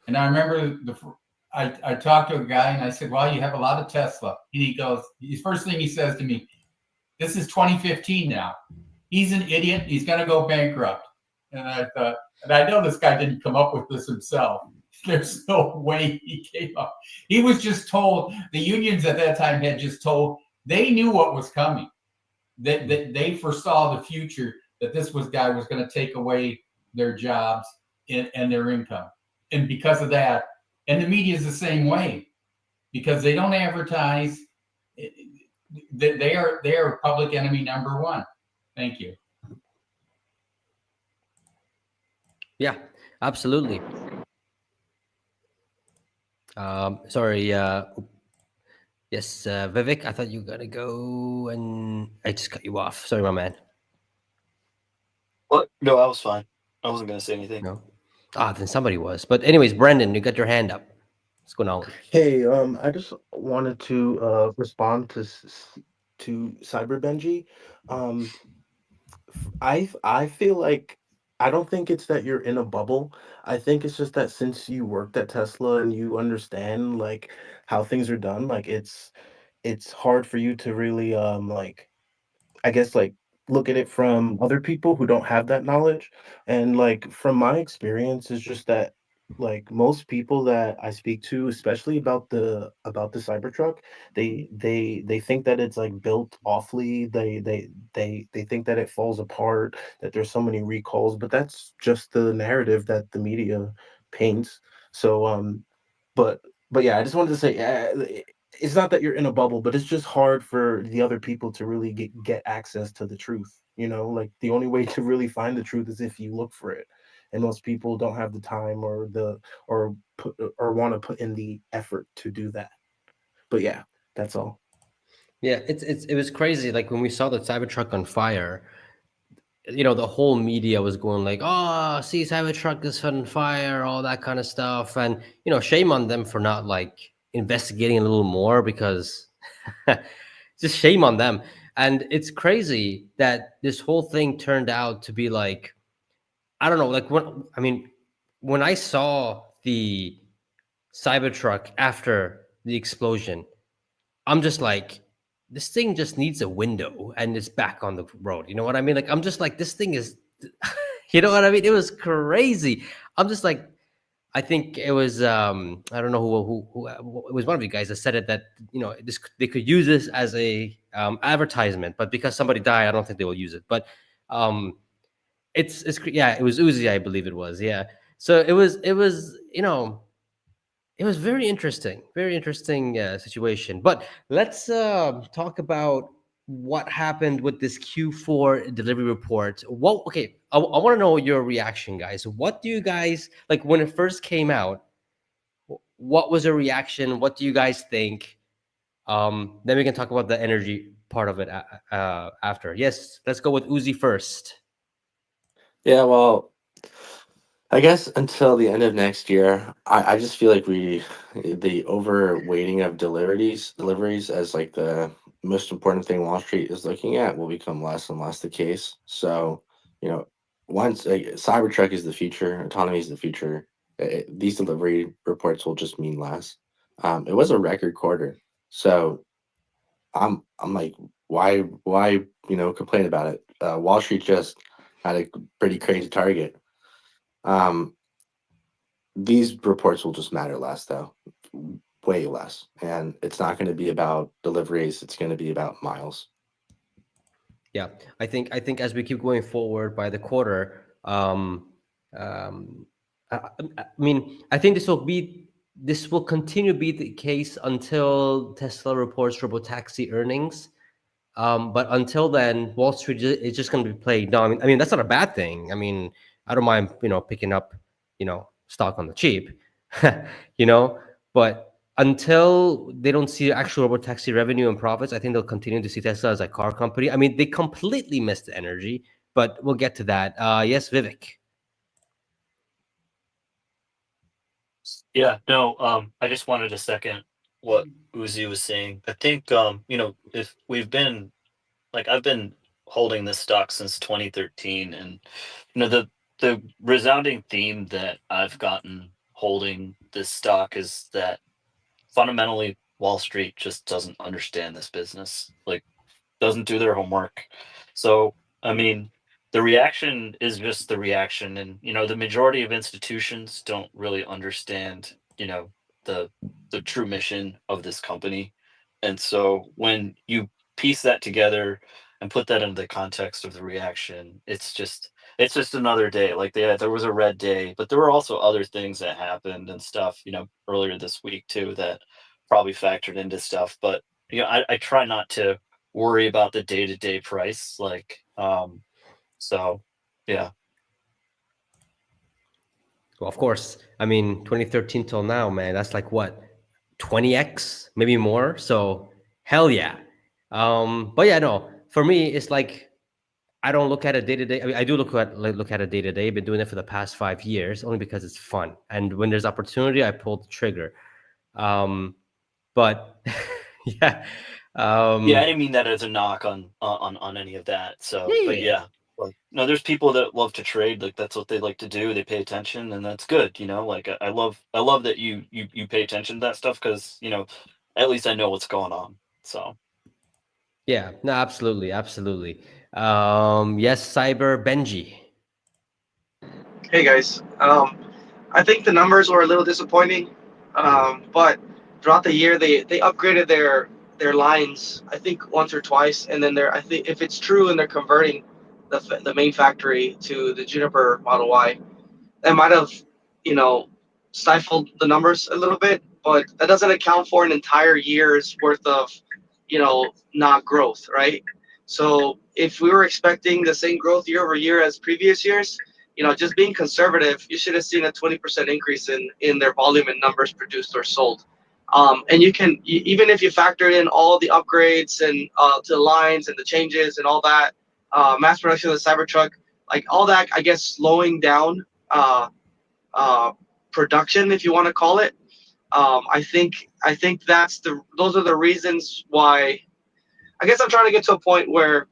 And I remember I talked to a guy and I said, "Well, you have a lot of Tesla." And he goes, the first thing he says to me, "This is 2015 now. He's an idiot. He's going to go bankrupt." And I thought, and I know this guy didn't come up with this himself. There's no way he came up. He was just told, the unions at that time had just told, they knew what was coming. They foresaw the future, that this guy was going to take away their jobs and their income. And because of that, and the media is the same way, because they don't advertise. They are public enemy number one. Thank you. Yeah, absolutely. Sorry. Yes, Vivek, I thought you were gonna go, and I just cut you off. Sorry, my man. What? No, I was fine. I wasn't gonna say anything. No. Ah, then somebody was. But anyways, Brendan, you got your hand up. What's going on? Hey, I just wanted to respond to Cyber Benji. Um, I feel like I don't think it's that you're in a bubble. I think it's just that since you worked at Tesla and you understand like how things are done, like it's hard for you to really like I guess like look at it from other people who don't have that knowledge. And like from my experience is just that like most people that I speak to, especially about the Cybertruck, they think that it's like built awfully. They think that it falls apart, that there's so many recalls, but that's just the narrative that the media paints. So but but yeah, I just wanted to say, it's not that you're in a bubble, but it's just hard for the other people to really get access to the truth. You know, like the only way to really find the truth is if you look for it, and most people don't have the time or want to put in the effort to do that. But yeah, that's all. Yeah, it was crazy. Like when we saw the Cybertruck on fire, the whole media was going like, "Oh, see, Cybertruck is on fire," all that kind of stuff, and shame on them for not like investigating a little more because just shame on them. And it's crazy that this whole thing turned out to be like, I don't know, like when I saw the Cybertruck after the explosion, I'm just like, this thing just needs a window and it's back on the road. You know what I mean? Like, I'm just like, this thing is, you know what I mean? It was crazy. I'm just like, I think it was, I don't know who it was one of you guys that said it, that, they could use this as a advertisement, but because somebody died, I don't think they will use it. But yeah, it was Uzi, I believe it was. Yeah. So it was very interesting situation. But let's talk about what happened with this Q4 delivery report. Okay, I want to know your reaction, guys. What do you guys like when it first came out? What was your reaction? What do you guys think? Then we can talk about the energy part of it after. Yes, let's go with Uzi first. Yeah, well, I guess until the end of next year, I just feel like the overweighting of deliveries as like the most important thing Wall Street is looking at will become less and less the case. So, you know, once Cybertruck is the future, autonomy is the future, these delivery reports will just mean less. It was a record quarter, so I'm like, why complain about it? Wall Street just had a pretty crazy target. Um, these reports will just matter less, though, way less, and it's not going to be about deliveries. It's going to be about miles. Yeah, I think as we keep going forward by the quarter, um, I mean, I think this will continue to be the case until Tesla reports robotaxi earnings. But until then, Wall Street is just going to be played. No, I mean that's not a bad thing. I mean, I don't mind picking up stock on the cheap, you know. But until they don't see actual robotaxi revenue and profits, I think they'll continue to see Tesla as a car company. I mean, they completely missed the energy. but we'll get to that. Yes, Vivek. Yeah, no, I just wanted to second what Uzi was saying. I think, if we've been like I've been holding this stock since 2013, and the resounding theme that I've gotten holding this stock is that fundamentally Wall Street just doesn't understand this business. Like, doesn't do their homework. So, I mean, the reaction is just the reaction. And, the majority of institutions don't really understand, the true mission of this company. And so when you piece that together and put that into the context of the reaction, it's just another day. Like, there was a red day, but there were also other things that happened and stuff, earlier this week too, that probably factored into stuff. But I try not to worry about the day-to-day price, so yeah. Well, of course. I mean, 2013 till now, man, that's like what, 20x, maybe more. So hell yeah. But yeah, no. For me, it's like I don't look at it day to day. I mean, I do look at it day to day. Been doing it for the past 5 years, only because it's fun. And when there's opportunity, I pull the trigger. But yeah, Yeah, I um, didn't mean that as a knock on any of that. So, but yeah, yeah, like, no, there's people that love to trade. Like, that's what they like to do. They pay attention, and that's good. Like, I love that you pay attention to that stuff, because at least I know what's going on. So yeah. No, absolutely, absolutely. Yes, Cyber Benji. Hey guys, I think the numbers were a little disappointing, but throughout the year they upgraded their lines I think once or twice, and then I think if it's true and they're converting the main factory to the Juniper Model Y, that might have, you know, stifled the numbers a little bit, but that doesn't account for an entire year's worth of, not growth, right? So if we were expecting the same growth year over year as previous years, just being conservative, you should have seen a 20% increase in their volume and numbers produced or sold. And even if you factored in all the upgrades and to the lines and the changes and all that, mass production of the Cybertruck, like all that, I guess slowing down uh, uh, production, if you want to call it. I think those are the reasons why. I guess I'm trying to get to a point where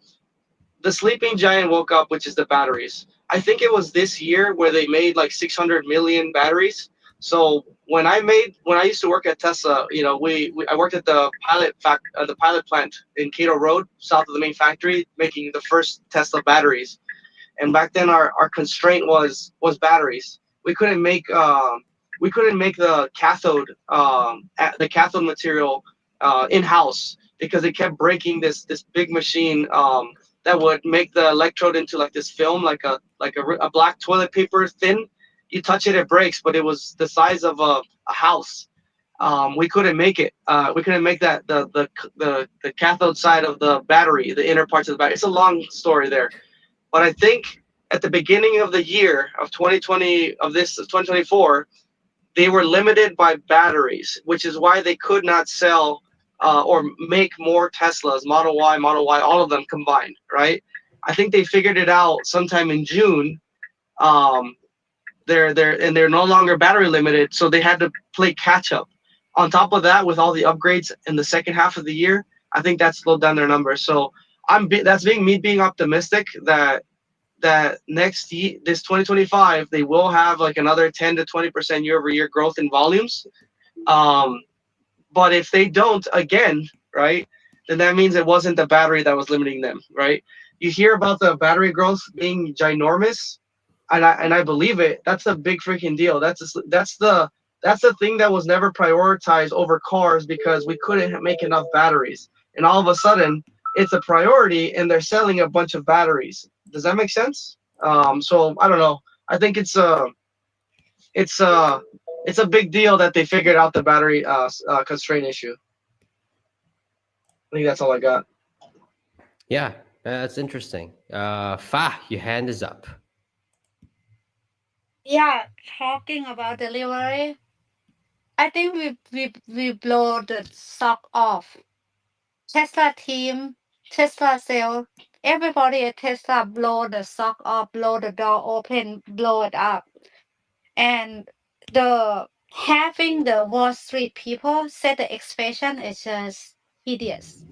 the sleeping giant woke up, which is the batteries. I think it was this year where they made like 600 million batteries. So when I used to work at Tesla, I worked at the pilot plant in Cato Road, south of the main factory, making the first Tesla batteries. And back then our constraint was batteries. We couldn't make the cathode material in house because it kept breaking this big machine that would make the electrode into like this film, like a black toilet paper thin. You touch it, it breaks, but it was the size of a house. We couldn't make it. We couldn't make that the cathode side of the battery, the inner parts of the battery. It's a long story there, but I think at the beginning of the year of 2020 of this 2024, they were limited by batteries, which is why they could not sell or make more Teslas, Model Y, all of them combined, right? I think they figured it out sometime in June. Um, they're no longer battery limited, so they had to play catch up. On top of that, with all the upgrades in the second half of the year, I think that slowed down their numbers. So that's being optimistic that next year, this 2025, they will have like another 10 to 20% year over year growth in volumes. Um, but if they don't again, right, then that means it wasn't the battery that was limiting them, right? You hear about the battery growth being ginormous, and I believe it. That's a big freaking deal. That's the thing that was never prioritized over cars because we couldn't make enough batteries, and all of a sudden it's a priority, and they're selling a bunch of batteries. Does that make sense? So I don't know. I think it's a it's a big deal that they figured out the battery constraint issue. I think that's all I got. Yeah, that's interesting. Fa, your hand is up. Yeah, talking about delivery, I think we blow the stock off. Tesla team, Tesla sale. Everybody at Tesla blow the sock off, blow the door open, blow it up. And the having the Wall Street people say the expression is just hideous.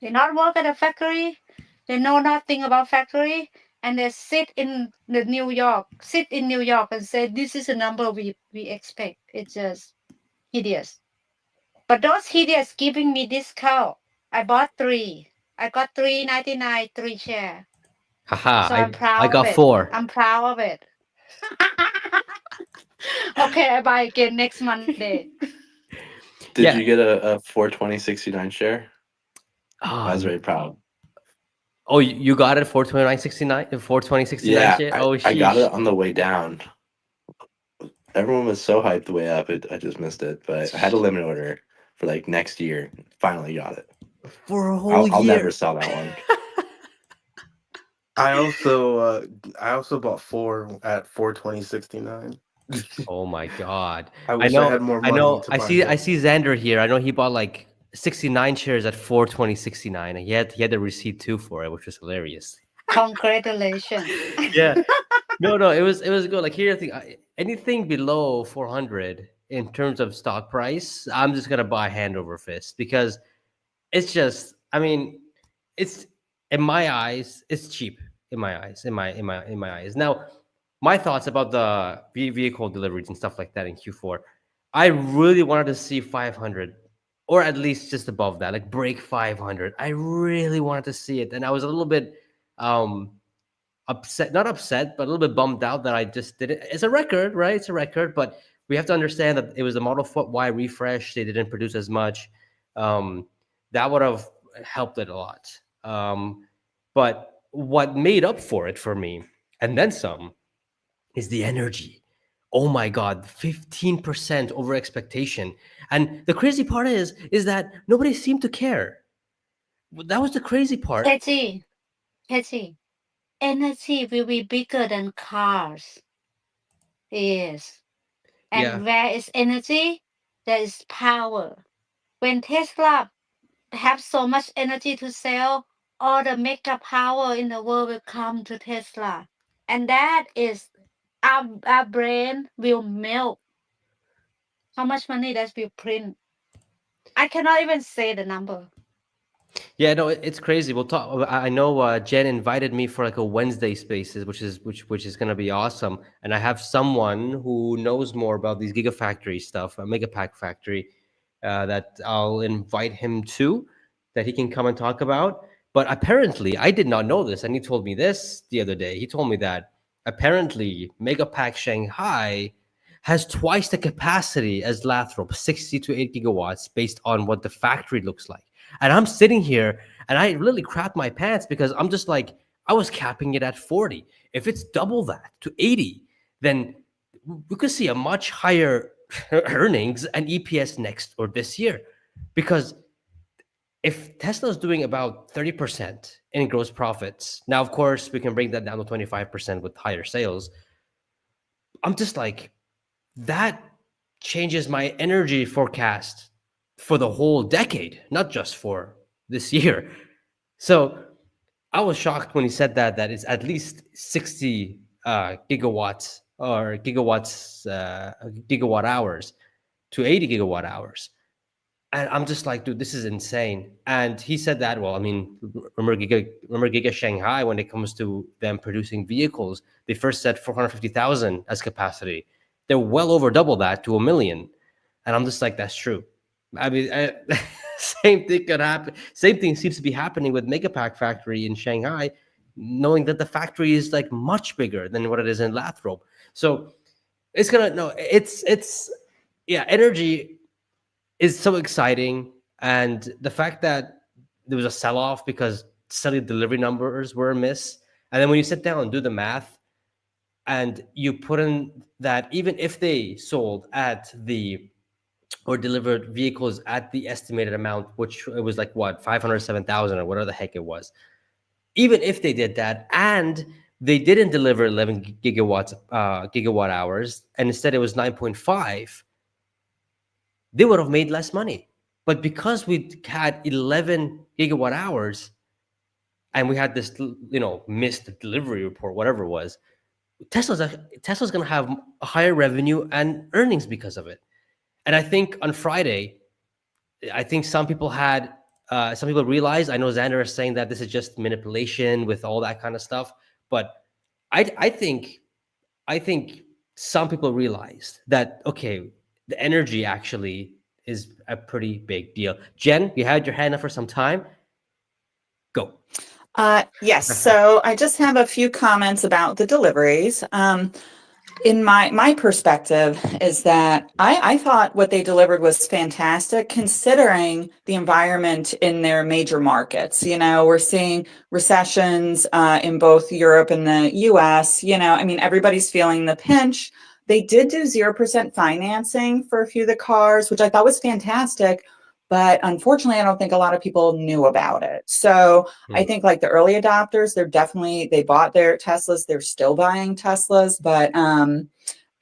They not work at a factory, they know nothing about factory, and they sit in New York and say this is the number we expect. It's just hideous. But those hideous giving me discount. I bought 3. I got 3.99, 3 share. Haha, So I'm I proud of got it. 4. I'm proud of it. Okay, I buy again next Monday. Did Yeah. you get a 420.69 share? I was Um, very proud. oh, you got it 429.69, 420.69 Yeah, shit. Oh, I got sheesh. it on the way down. Everyone was so hyped the way up. I just missed it, but I had a limit order for like next year. Finally got it. For a whole I'll never year. sell that one. I also bought 4 at 420.69. Oh my god. I I wish I know, had more I money know. to I buy see more. I see Xander here. I know he bought like 69 shares at 420.69. And he had the receipt too for it, which was hilarious. Congratulations. Yeah. No, it was good. Like here's the thing, anything below 400 in terms of stock price, I'm just gonna buy hand over fist because it's just, I mean, it's in my eyes, it's cheap in my eyes, in my eyes. Now, my thoughts about the vehicle deliveries and stuff like that in Q4, I really wanted to see 500 or at least just above that, like break 500. I really wanted to see it, and I was a little bit um upset, not upset, but a little bit bummed out that I just didn't. It's a record, right? It's a record, but we have to understand that it was a Model Y refresh. They didn't produce as much. Um, that would have helped it a lot. But what made up for it for me, and then some, is the energy. Oh my God, 15% over expectation. And the crazy part is that nobody seemed to care. That was the crazy part. Pejjy, Pejjy, energy will be bigger than cars. Yes. Yeah. And where is energy? There is power. When Tesla have so much energy to sell, all the mega power in the world will come to Tesla. And that is our brain will melt. How much money that will print? I cannot even say the number. Yeah, no, it's crazy. We'll talk. I know Jen invited me for like a Wednesday Spaces, which is going to be awesome. And I have someone who knows more about these Gigafactory stuff, a Megapack factory, that I'll invite him to, that he can come and talk about. But apparently, I did not know this, and he told me this the other day. He told me that apparently Megapack Shanghai has twice the capacity as Lathrop, 60 to 8 gigawatts, based on what the factory looks like. And I'm sitting here and I really crapped my pants because I'm just like, I was capping it at 40. If it's double that to 80, then we could see a much higher earnings and EPS next or this year. Because if Tesla is doing about 30% in gross profits, now, of course, we can bring that down to 25% with higher sales. I'm just like, that changes my energy forecast for the whole decade, not just for this year. So I was shocked when he said that it's at least 60 gigawatts or gigawatt hours to 80 gigawatt hours. And I'm just like, dude, this is insane. And he said that, well, I mean, remember Giga Shanghai, when it comes to them producing vehicles, they first said 450,000 as capacity. They're well over double that to a million. And I'm just like, that's true. I mean, same thing could happen. Same thing seems to be happening with Megapack factory in Shanghai, knowing that the factory is like much bigger than what it is in Lathrop. So it's gonna, no, it's, yeah, energy is so exciting. And the fact that there was a sell off because study delivery numbers were a miss. And then when you sit down and do the math and you put in that even if they sold at the or delivered vehicles at the estimated amount, which it was like what, 507,000 or whatever the heck it was. Even if they did that and they didn't deliver 11 gigawatt hours, and instead it was 9.5, they would have made less money. But because we had 11 gigawatt hours, and we had this, missed delivery report, whatever it was, Tesla's going to have a higher revenue and earnings because of it. And I think on Friday, I think some people realized. I know Xander is saying that this is just manipulation with all that kind of stuff, but I think some people realized that, okay, the energy actually is a pretty big deal. Jen, you had your hand up for some time. Go. Yes. So I just have a few comments about the deliveries. In my perspective is that I thought what they delivered was fantastic considering the environment in their major markets. We're seeing recessions in both Europe and the US. I mean, everybody's feeling the pinch. They did do 0% financing for a few of the cars, which I thought was fantastic. But unfortunately, I don't think a lot of people knew about it. So I think like the early adopters, they bought their Teslas. They're still buying Teslas. But, and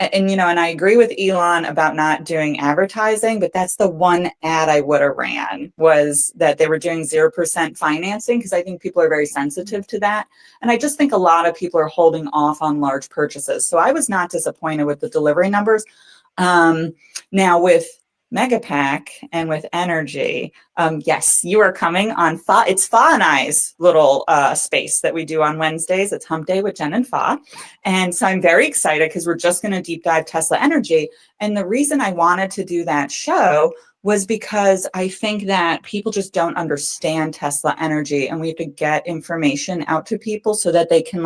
I agree with Elon about not doing advertising, but that's the one ad I would have ran, was that they were doing 0% financing, because I think people are very sensitive to that. And I just think a lot of people are holding off on large purchases. So I was not disappointed with the delivery numbers. Now with Megapack and with energy, yes, you are coming on Fa. It's Fa and I's little space that we do on Wednesdays. It's Hump Day with Jen and Fa. And so I'm very excited because we're just going to deep dive Tesla energy. And the reason I wanted to do that show was because I think that people just don't understand Tesla energy, and we have to get information out to people so that they can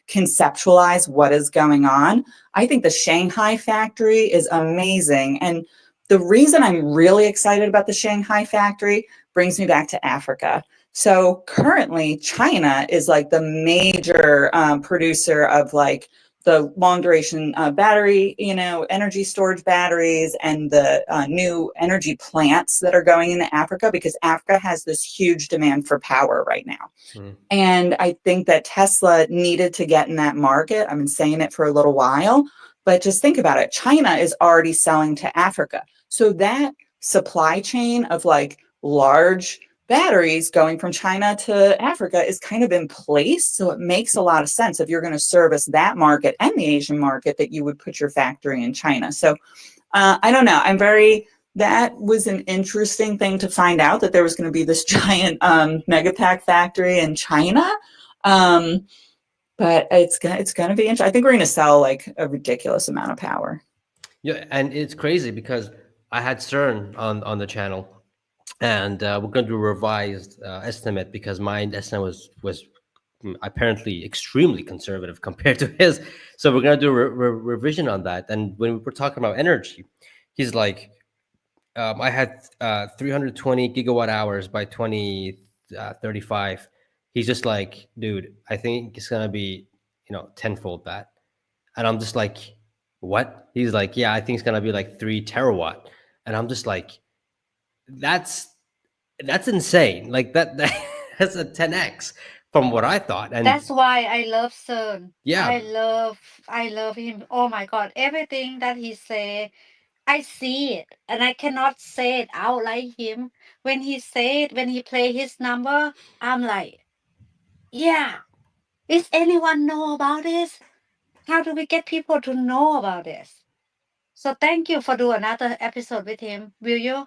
conceptualize what is going on. I think the Shanghai factory is amazing. And the reason I'm really excited about the Shanghai factory brings me back to Africa. So currently, China is the major producer of the long duration battery, energy storage batteries, and the new energy plants that are going into Africa, because Africa has this huge demand for power right now. And I think that Tesla needed to get in that market. I've been saying it for a little while, but just think about it. China is already selling to Africa. So that supply chain of large batteries going from China to Africa is kind of in place. So it makes a lot of sense, if you're going to service that market and the Asian market, that you would put your factory in China. So I don't know. That was an interesting thing to find out, that there was going to be this giant Megapack factory in China. But it's going to be interesting. I think we're going to sell a ridiculous amount of power. Yeah, and it's crazy because I had CERN on the channel, and we're going to do a revised estimate, because my estimate was apparently extremely conservative compared to his. So we're going to do a revision on that. And when we were talking about energy, he's like, I had 320 gigawatt hours by 2035. He's just like, dude, I think it's going to be, tenfold that. And I'm just like, what? He's like, yeah, I think it's going to be 3 terawatt. And I'm just like, that's insane. That's a 10x from what I thought. And That's why I love CERN. yeah, I love him. Oh my God. Everything that he say, I see it, and I cannot say it out like him. When he say it, when he play his number, I'm like, yeah. Is anyone know about this? How do we get people to know about this? So thank you for doing another episode with him. Will you?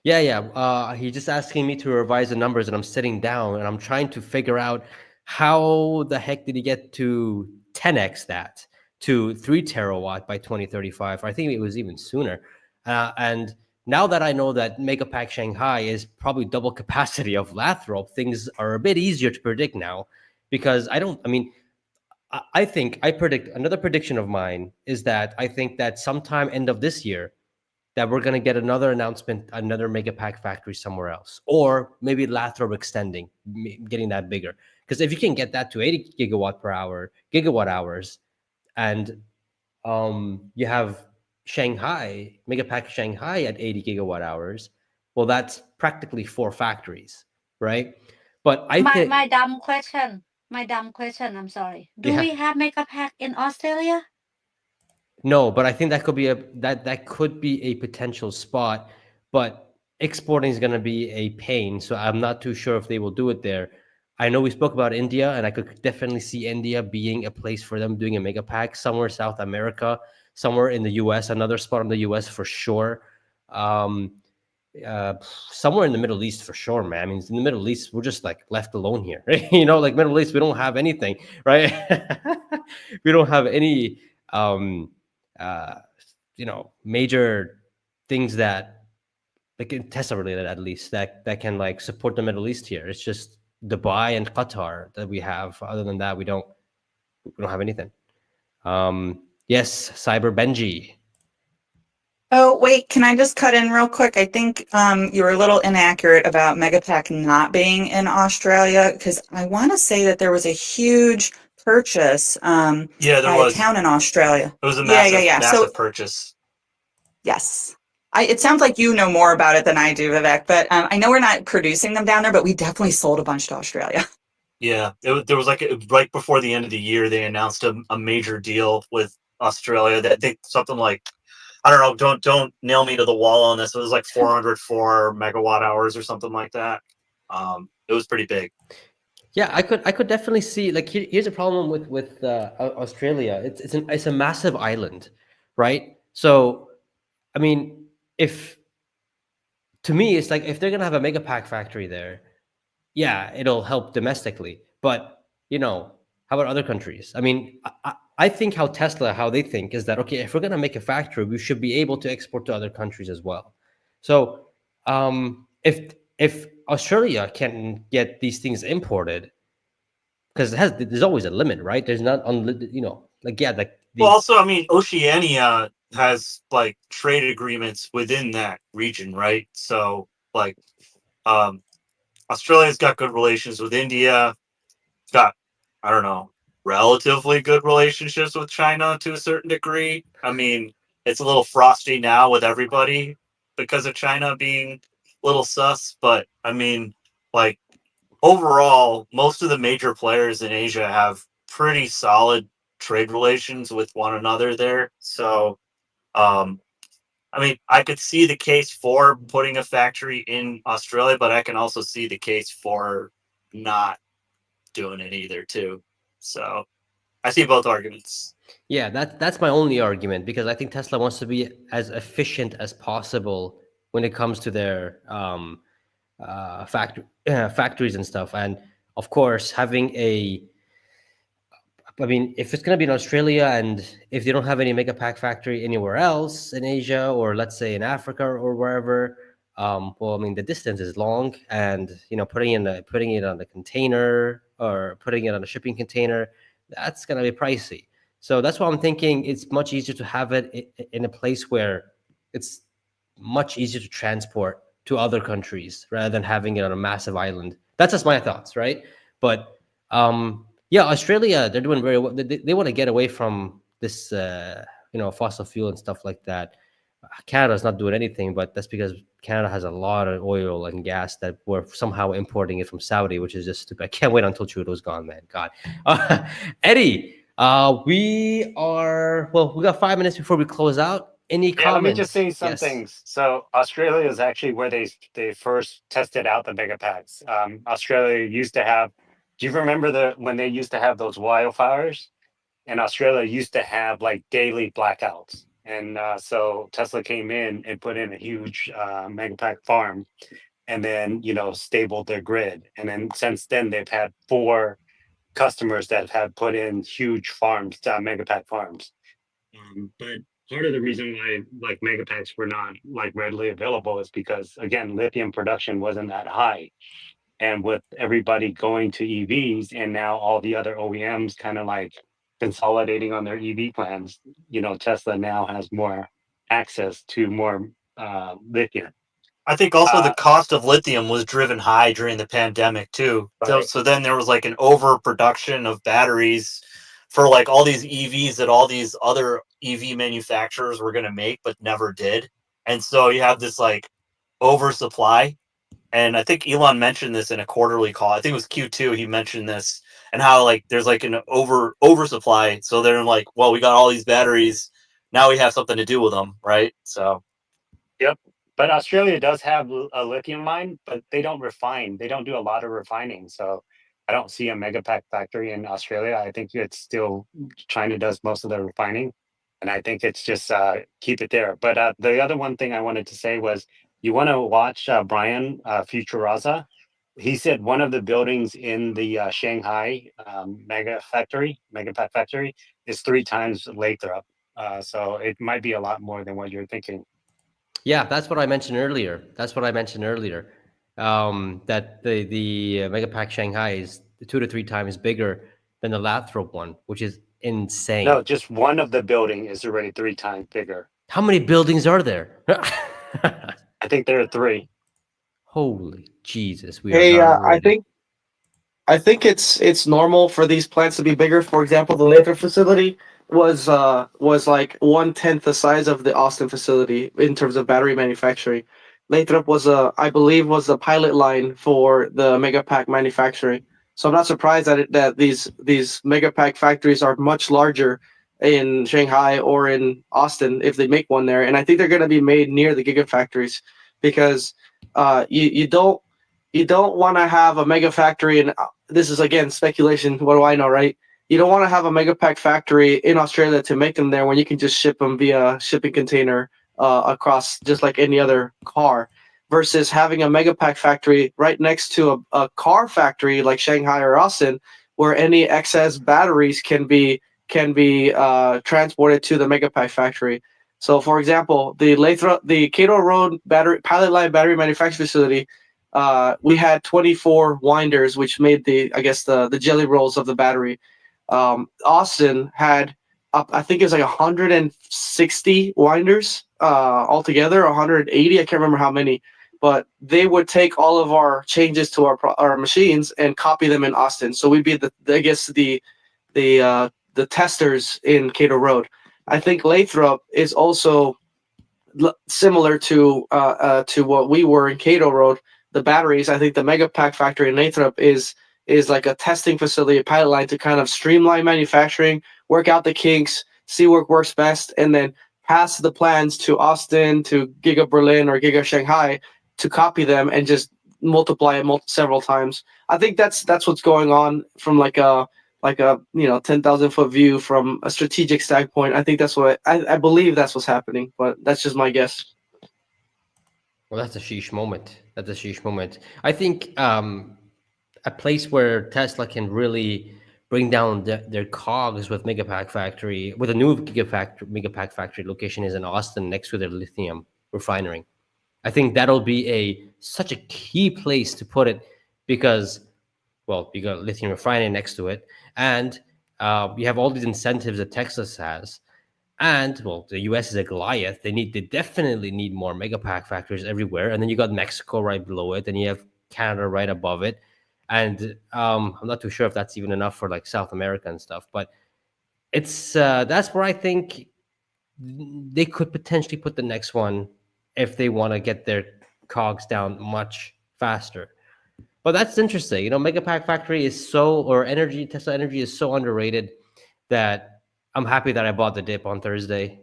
yeah. He's just asking me to revise the numbers, and I'm sitting down and I'm trying to figure out how the heck did he get to 10x that to 3 terawatt by 2035. I think it was even sooner. And now that I know that Megapack Shanghai is probably double capacity of Lathrop, things are a bit easier to predict now, because I think I predict, another prediction of mine is that I think that sometime end of this year, that we're going to get another announcement, another Megapack factory somewhere else, or maybe Lathrop extending, getting that bigger. Because if you can get that to 80 gigawatt hours, and you have Shanghai, Megapack Shanghai at 80 gigawatt hours, well, that's practically 4 factories, right? But I think My dumb question. I'm sorry. Do Yeah. we have Megapack in Australia? No, but I think that could be a potential spot, but exporting is going to be a pain. So I'm not too sure if they will do it there. I know we spoke about India, and I could definitely see India being a place for them doing a mega pack somewhere South America, somewhere in the US, another spot in the US for sure. Um, uh, Somewhere in the Middle East for sure, man. I mean, in the Middle East, we're just like left alone here, right? Like Middle East, we don't have anything, right? We don't have any, um, uh, major things that like in Tesla related at least that can like support the Middle East here. It's just Dubai and Qatar that we have. Other than that, we don't have anything. Yes, Cyber Benji. Oh, wait, can I just cut in real quick? I think you were a little inaccurate about Megapack not being in Australia, because I want to say that there was a huge purchase Yeah, there by a was. town in Australia. It was a Yeah. So, massive purchase. yes. It sounds like you know more about it than I do, Vivek, but I know we're not producing them down there, but we definitely sold a bunch to Australia. Yeah, there was like right before the end of the year, they announced a major deal with Australia that they something like, I don't know, don't nail me to the wall on this. It was like 404 megawatt hours or something like that. It was pretty big. Yeah, I could definitely see like here's a problem with Australia. It's a massive island, right? So I mean, if to me it's like if they're gonna have a mega pack factory there, yeah, it'll help domestically. But how about other countries? I mean, I think how they think is that okay, if we're gonna make a factory, we should be able to export to other countries as well. So if Australia can get these things imported, because there's always a limit, right? There's not unlimited, like yeah, like Well, the also, I mean, Oceania has like trade agreements within that region, right? So, like, um, Australia's got good relations with India. It's got, I don't know, relatively good relationships with China to a certain degree. I mean, it's a little frosty now with everybody because of China being a little sus, but I mean, like, overall, most of the major players in Asia have pretty solid trade relations with one another there. So, um, I mean, I could see the case for putting a factory in Australia, but I can also see the case for not doing it either too. So I see both arguments. yeah, that's my only argument because I think Tesla wants to be as efficient as possible when it comes to their factories and stuff. And of course, I mean, if it's going to be in Australia and if they don't have any mega pack factory anywhere else in Asia or let's say in Africa or wherever, well, I mean, the distance is long, and putting it on a container or putting it on a shipping container, that's going to be pricey. So that's why I'm thinking it's much easier to have it in a place where it's much easier to transport to other countries rather than having it on a massive island. That's just my thoughts, right? But yeah, Australia, they're doing very well. They want to get away from this, fossil fuel and stuff like that. Canada's not doing anything, but that's because Canada has a lot of oil and gas that we're somehow importing it from Saudi, which is just stupid. I can't wait until Trudeau's gone, man. God. Eddie, we got 5 minutes before we close out. Any Yeah, let me just comments? say some Yes. things. So Australia is actually where they first tested out the megapacks. Australia used to have. Do you remember when they used to have those wildfires? And Australia used to have like daily blackouts. And so Tesla came in and put in a huge megapack farm, and then stabled their grid. And then since then they've had 4 customers that have put in huge farms, megapack farms. But part of the reason why like megapacks were not like readily available is because again lithium production wasn't that high, and with everybody going to EVs and now all the other OEMs kind of like consolidating on their EV plans, Tesla now has more access to more lithium. I think also the Uh, cost of lithium was driven high during the pandemic too. So, right. so then there was like an overproduction of batteries for like all these EVs that all these other EV manufacturers were going to make but never did. And so you have this like oversupply. And I think Elon mentioned this in a quarterly call. I think it was Q2. He mentioned this and how like there's like an oversupply. So they're like, well, we got all these batteries. Now we have something to do with them, right? So Yep. But Australia does have a lithium mine, but they don't refine. They don't do a lot of refining. So I don't see a megapack factory in Australia. I think it's still China does most of the refining, and I think it's just keep it there. But the other one thing I wanted to say was you want to watch Brian Futuraza. He said one of the buildings in the Shanghai megapack factory is 3 times Lathrop. So it might be a lot more than what you're thinking. Yeah, that's what I mentioned earlier. That the Megapack Shanghai is 2 to 3 times bigger than the Lathrop one, which is No, insane. just one of the building is already 3 times bigger. How many buildings are there? I think there are 3. Holy Jesus, we are Hey, not I ready. think it's normal for these plants to be bigger. For example, the Lathrop facility was like 1/10 the size of the Austin facility in terms of battery manufacturing. Lathrop was I believe was the pilot line for the Megapack manufacturing. So I'm not surprised that these Megapack factories are much larger in Shanghai or in Austin if they make one there. And I think they're going to be made near the gigafactories because you don't want to have a mega factory, and this is again speculation. What do I know, right? You don't want to have a mega pack factory in Australia to make them there when you can just ship them via shipping container across, just like any other car. Versus having a mega pack factory right next to a car factory like Shanghai or Austin, where any excess batteries can be transported to the mega pack factory. So, for example, the Cato Road battery pilot line battery manufacturing facility, we had 24 winders, which made I guess the jelly rolls of the battery. Austin had, I think it's like 160 winders altogether, 180. I can't remember how many, but they would take all of our changes to our machines and copy them in Austin. So we'd be the testers in Cato Road. I think Lathrop is also similar to what we were in Cato Road. The batteries, I think the Megapack factory in Lathrop is like a testing facility, a pilot line to kind of streamline manufacturing, work out the kinks, see what works best, and then pass the plans to Austin, to Giga Berlin or Giga Shanghai to copy them and just multiply it several times. I think that's what's going on from like a 10,000 foot view from a strategic standpoint. I think that's what I believe that's what's happening, but that's just my guess. Well, that's a sheesh moment. That's a sheesh moment. I think a place where Tesla can really bring down their cogs with Megapack factory, with a new Megapack factory location, is in Austin next to their lithium refinery. I think that'll be such a key place to put it because, well, you got lithium refining next to it, and you have all these incentives that Texas has. And well, the US is a Goliath. They definitely need more megapack factories everywhere. And then you got Mexico right below it, and you have Canada right above it. And I'm not too sure if that's even enough for like South America and stuff. But it's that's where I think they could potentially put the next one if they want to get their cogs down much faster. But that's interesting. You know, Megapack Factory is Tesla Energy is so underrated that I'm happy that I bought the dip on Thursday.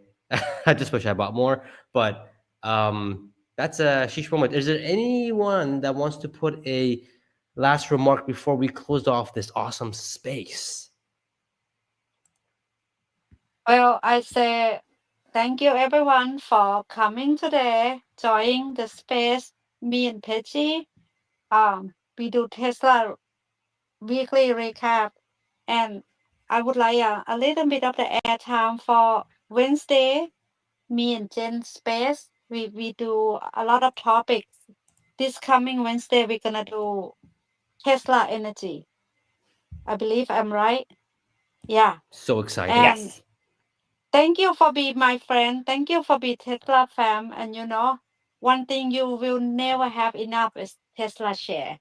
I just wish I bought more, but that's a sheesh moment. Is there anyone that wants to put a last remark before we close off this awesome space? Well, I say thank you everyone for coming today, joining the space. Me and Pejjy, we do Tesla weekly recap, and I would like a little bit of the airtime for Wednesday. Me and Jen space. We do a lot of topics. This coming Wednesday, we're gonna do Tesla energy. I believe I'm right. Yeah. So excited. And Yes. thank you for being my friend. Thank you for being Tesla fam. And you know, one thing you will never have enough is Tesla share.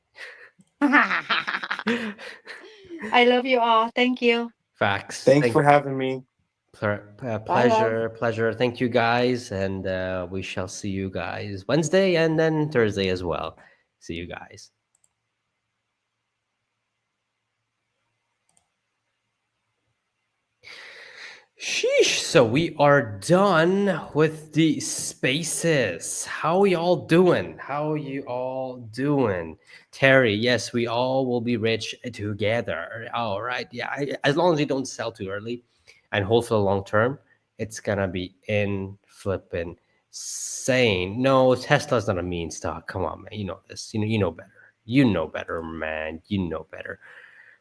I love you all. Thank you. Facts. Thanks for having me. Pleasure. Thank you guys, and we shall see you guys Wednesday and then Thursday as well. See you guys. Sheesh. So we are done with the spaces. How you all doing? How you all doing? Terry, yes, we all will be rich together. All right. Yeah. As long as you don't sell too early and hold for the long term, it's gonna be in flipping sane. No, Tesla's not a meme stock. Come on, man. You know this. You know better. You know better, man. You know better.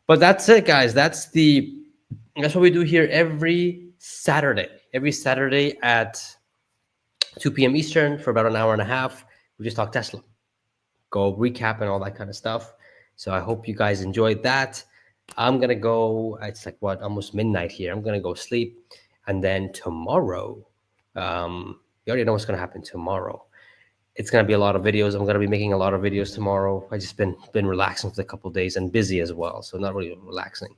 But that's it, guys. That's what we do here every Saturday. Every Saturday at 2 p.m. Eastern for about an hour and a half. We just talk Tesla, go recap and all that kind of stuff. So I hope you guys enjoyed that. I'm gonna go. It's like what, almost midnight here. I'm gonna go sleep, and then tomorrow, you already know what's gonna happen tomorrow. It's gonna be a lot of videos. I'm gonna be making a lot of videos tomorrow. I just been relaxing for a couple of days and busy as well, so not really relaxing.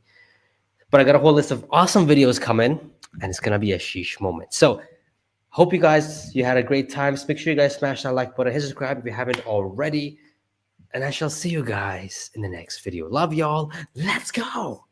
But I got a whole list of awesome videos coming, and it's gonna be a sheesh moment. So hope you had a great time. Make sure you guys smash that like button, hit subscribe if you haven't already, and I shall see you guys in the next video. Love y'all. Let's go.